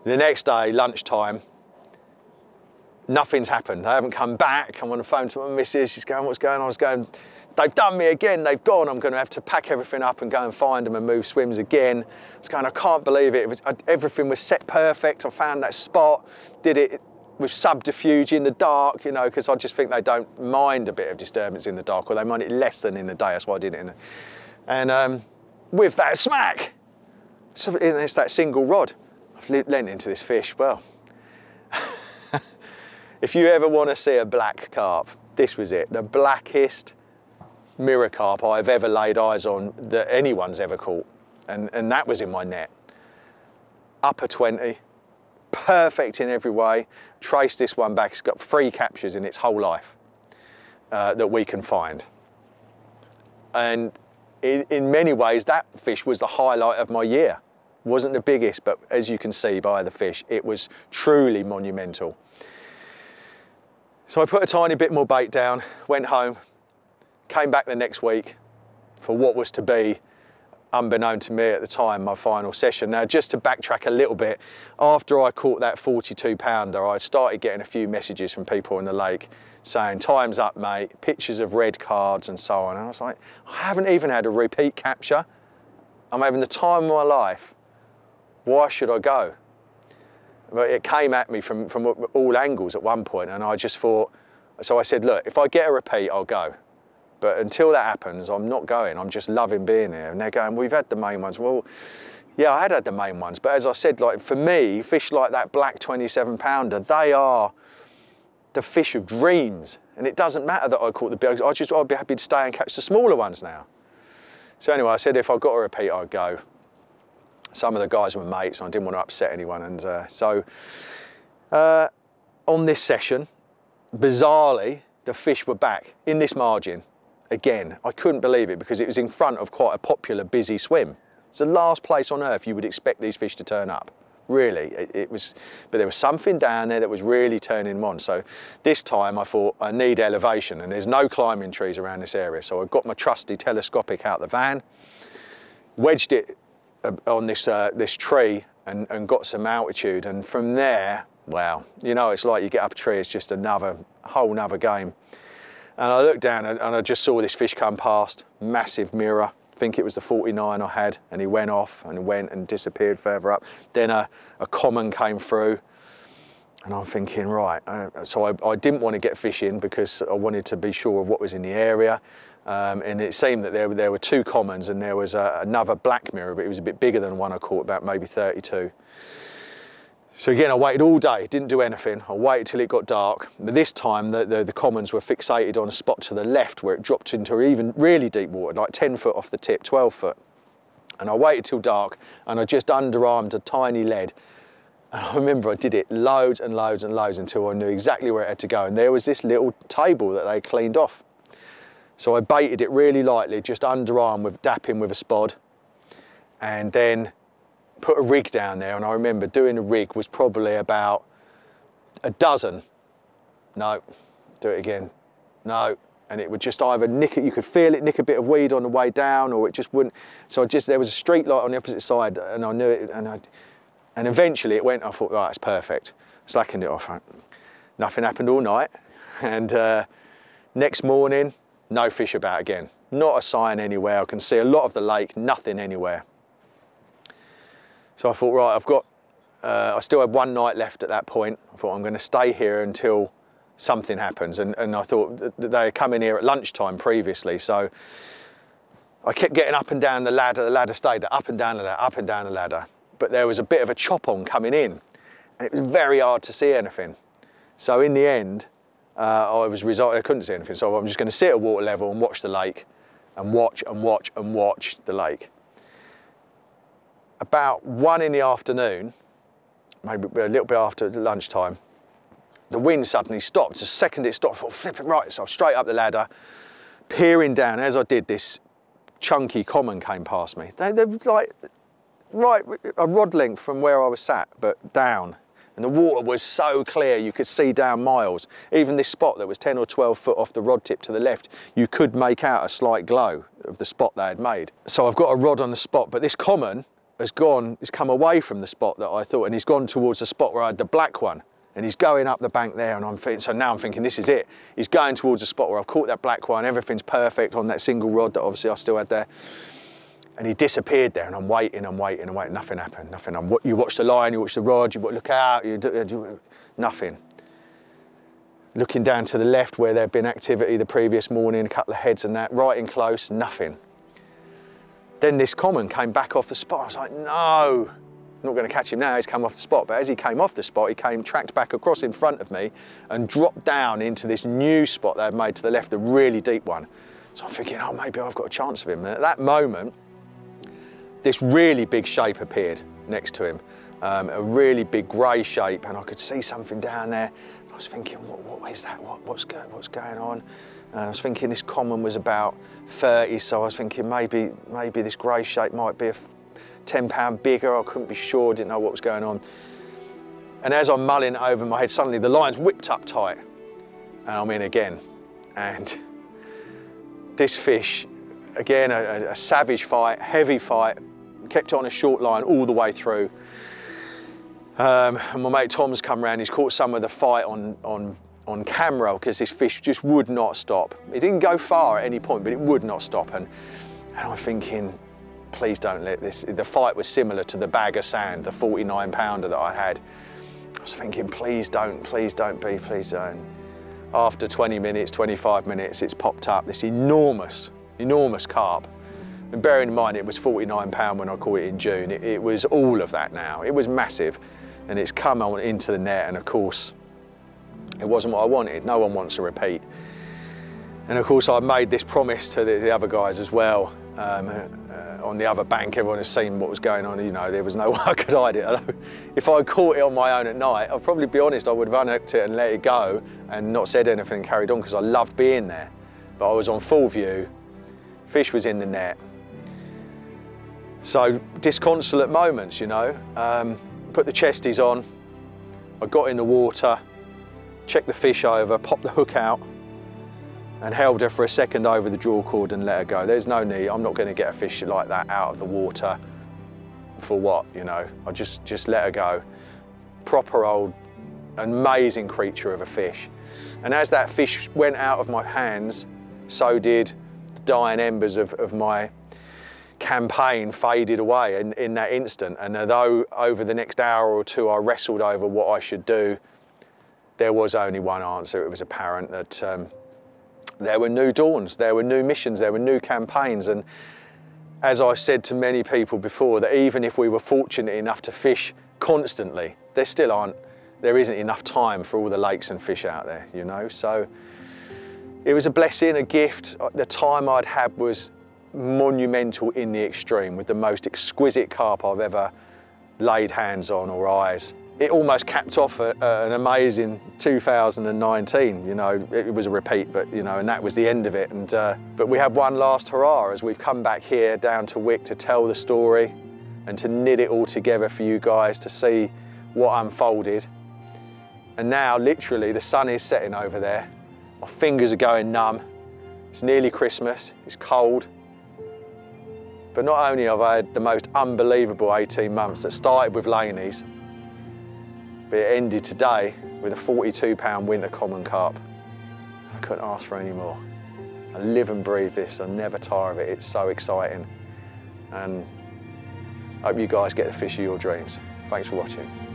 The next day, lunchtime, nothing's happened. They haven't come back. I'm on the phone to my missus. She's going, what's going on? I was going, they've done me again. They've gone. I'm going to have to pack everything up and go and find them and move swims again. I was going, I can't believe it. Everything was set perfect. I found that spot, did it with subterfuge in the dark, you know, because I just think they don't mind a bit of disturbance in the dark, or they mind it less than in the day. That's why I did it. And with that smack, so it's that single rod. I've lent into this fish. Well, if you ever want to see a black carp, this was it. The blackest mirror carp I've ever laid eyes on that anyone's ever caught. And that was in my net. Upper 20, perfect in every way. Trace this one back. It's got 3 captures in its whole life that we can find. And in many ways, that fish was the highlight of my year. Wasn't the biggest, but as you can see by the fish, it was truly monumental. So I put a tiny bit more bait down, went home, came back the next week for what was to be, unbeknown to me at the time, my final session. Now, just to backtrack a little bit, after I caught that 42 pounder, I started getting a few messages from people in the lake saying, time's up, mate, pictures of red cards and so on. And I was like, I haven't even had a repeat capture. I'm having the time of my life. Why should I go? But it came at me from all angles at one point, and I just thought, so I said, look, if I get a repeat, I'll go. But until that happens, I'm not going. I'm just loving being here. And they're going, we've had the main ones. Well, yeah, I had the main ones. But as I said, like for me, fish like that black 27 pounder, they are the fish of dreams. And it doesn't matter that I caught the big, I'd be happy to stay and catch the smaller ones now. So anyway, I said, if I got a repeat, I'd go. Some of the guys were mates and I didn't want to upset anyone. And so on this session, bizarrely, the fish were back in this margin. Again, I couldn't believe it because it was in front of quite a popular, busy swim. It's the last place on earth you would expect these fish to turn up. Really, it was, but there was something down there that was really turning them on. So this time I thought I need elevation, and there's no climbing trees around this area. So I got my trusty telescopic out the van, wedged it on this tree and got some altitude, and from there, wow, you know, it's like you get up a tree, it's just whole nother game. And I looked down and I just saw this fish come past, massive mirror. I think it was the 49 I had, and he went off and went and disappeared further up. Then a common came through, and I'm thinking, right, so I didn't want to get fish in because I wanted to be sure of what was in the area. And it seemed that there were 2 commons, and there was another black mirror, but it was a bit bigger than one I caught, about maybe 32. So again, I waited all day, didn't do anything. I waited till it got dark. But this time, the commons were fixated on a spot to the left where it dropped into even really deep water, like 10 foot off the tip, 12 foot. And I waited till dark, and I just underarmed a tiny lead. And I remember I did it loads and loads and loads until I knew exactly where it had to go. And there was this little table that they cleaned off. So I baited it really lightly, just underarm with dapping with a spod, and then put a rig down there. And I remember doing a rig was probably about a dozen. No, do it again. No. And it would just either nick it, you could feel it nick a bit of weed on the way down, or it just wouldn't. So there was a street light on the opposite side, and I knew it, and eventually it went. I thought, right, it's perfect. Slackened it off. Nothing happened all night, and next morning, no fish about again. Not a sign anywhere. I can see a lot of the lake, nothing anywhere. So I thought, right, I still had 1 night left at that point. I thought, I'm going to stay here until something happens. And I thought that they had come in here at lunchtime previously. So I kept getting up and down the ladder stayed up and down the ladder, up and down the ladder. But there was a bit of a chop on coming in, and it was very hard to see anything. So in the end, I couldn't see anything. So I'm just going to sit at water level and watch the lake, and watch and watch and watch the lake. About 1 in the afternoon, maybe a little bit after lunchtime, the wind suddenly stopped. The second it stopped, I thought, flip it right. So I straight up the ladder, peering down. As I did, this chunky common came past me. They're like right a rod length from where I was sat, but down. And the water was so clear, you could see down miles. Even this spot that was 10 or 12 foot off the rod tip to the left, you could make out a slight glow of the spot they had made. So I've got a rod on the spot, but this common has come away from the spot that I thought, and he's gone towards the spot where I had the black one. And he's going up the bank there, and so now I'm thinking, this is it. He's going towards the spot where I've caught that black one, everything's perfect on that single rod that obviously I still had there. And he disappeared there, and I'm waiting, nothing happened, nothing. You watch the line, you watch the rod, you look out, nothing. Looking down to the left where there'd been activity the previous morning, a couple of heads and that, right in close, nothing. Then this common came back off the spot. I was like, no, I'm not going to catch him now, he's come off the spot. But as he came off the spot, he tracked back across in front of me and dropped down into this new spot they had made to the left, the really deep one. So I'm thinking, oh, maybe I've got a chance of him. And at that moment, this really big shape appeared next to him, a really big grey shape, and I could see something down there. I was thinking, what is that? What's going on? I was thinking this common was about 30, so I was thinking maybe this grey shape might be 10 pound bigger. I couldn't be sure, didn't know what was going on. And as I'm mulling it over my head, suddenly the line's whipped up tight, and I'm in again. And this fish, again, a savage fight, heavy fight, kept it on a short line all the way through. And my mate Tom's come round, he's caught some of the fight on camera because this fish just would not stop. It didn't go far at any point, but it would not stop. And I'm thinking, please don't let this, the fight was similar to the bag of sand, the 49 pounder that I had. I was thinking, please don't be, please don't. After 20 minutes, 25 minutes, it's popped up, this enormous carp. And bearing in mind, it was 49 pound when I caught it in June. It was all of that now. It was massive. And it's come on into the net, and of course, it wasn't what I wanted. No one wants a repeat. And of course, I made this promise to the other guys as well. On the other bank, everyone has seen what was going on. You know, there was no way I could hide it. Although, if I caught it on my own at night, I'll probably be honest, I would have unhooked it and let it go and not said anything and carried on because I loved being there. But I was on full view, fish was in the net. So disconsolate moments, you know. Put the chesties on, I got in the water, checked the fish over, popped the hook out and held her for a second over the draw cord and let her go. There's no need, I'm not going to get a fish like that out of the water for what, you know. I just let her go. Proper old, amazing creature of a fish. And as that fish went out of my hands, so did the dying embers of my campaign faded away in that instant. And although over the next hour or two I wrestled over what I should do, there was only one answer. It was apparent that there were new dawns, there were new missions, there were new campaigns. And as I've said to many people before, that even if we were fortunate enough to fish constantly, there isn't enough time for all the lakes and fish out there, you know. So it was a blessing, a gift. The time I'd had was monumental in the extreme, with the most exquisite carp I've ever laid hands on or eyes. It almost capped off an amazing 2019, you know. It was a repeat, but you know, and that was the end of it. And but we had one last hurrah as we've come back here down to Wick to tell the story and to knit it all together for you guys to see what unfolded. And now literally the sun is setting over there. My fingers are going numb. It's nearly Christmas, it's cold. But not only have I had the most unbelievable 18 months that started with Laney's, but it ended today with a 42-pound winter common carp. I couldn't ask for any more. I live and breathe this, I never tire of it. It's so exciting. And I hope you guys get the fish of your dreams. Thanks for watching.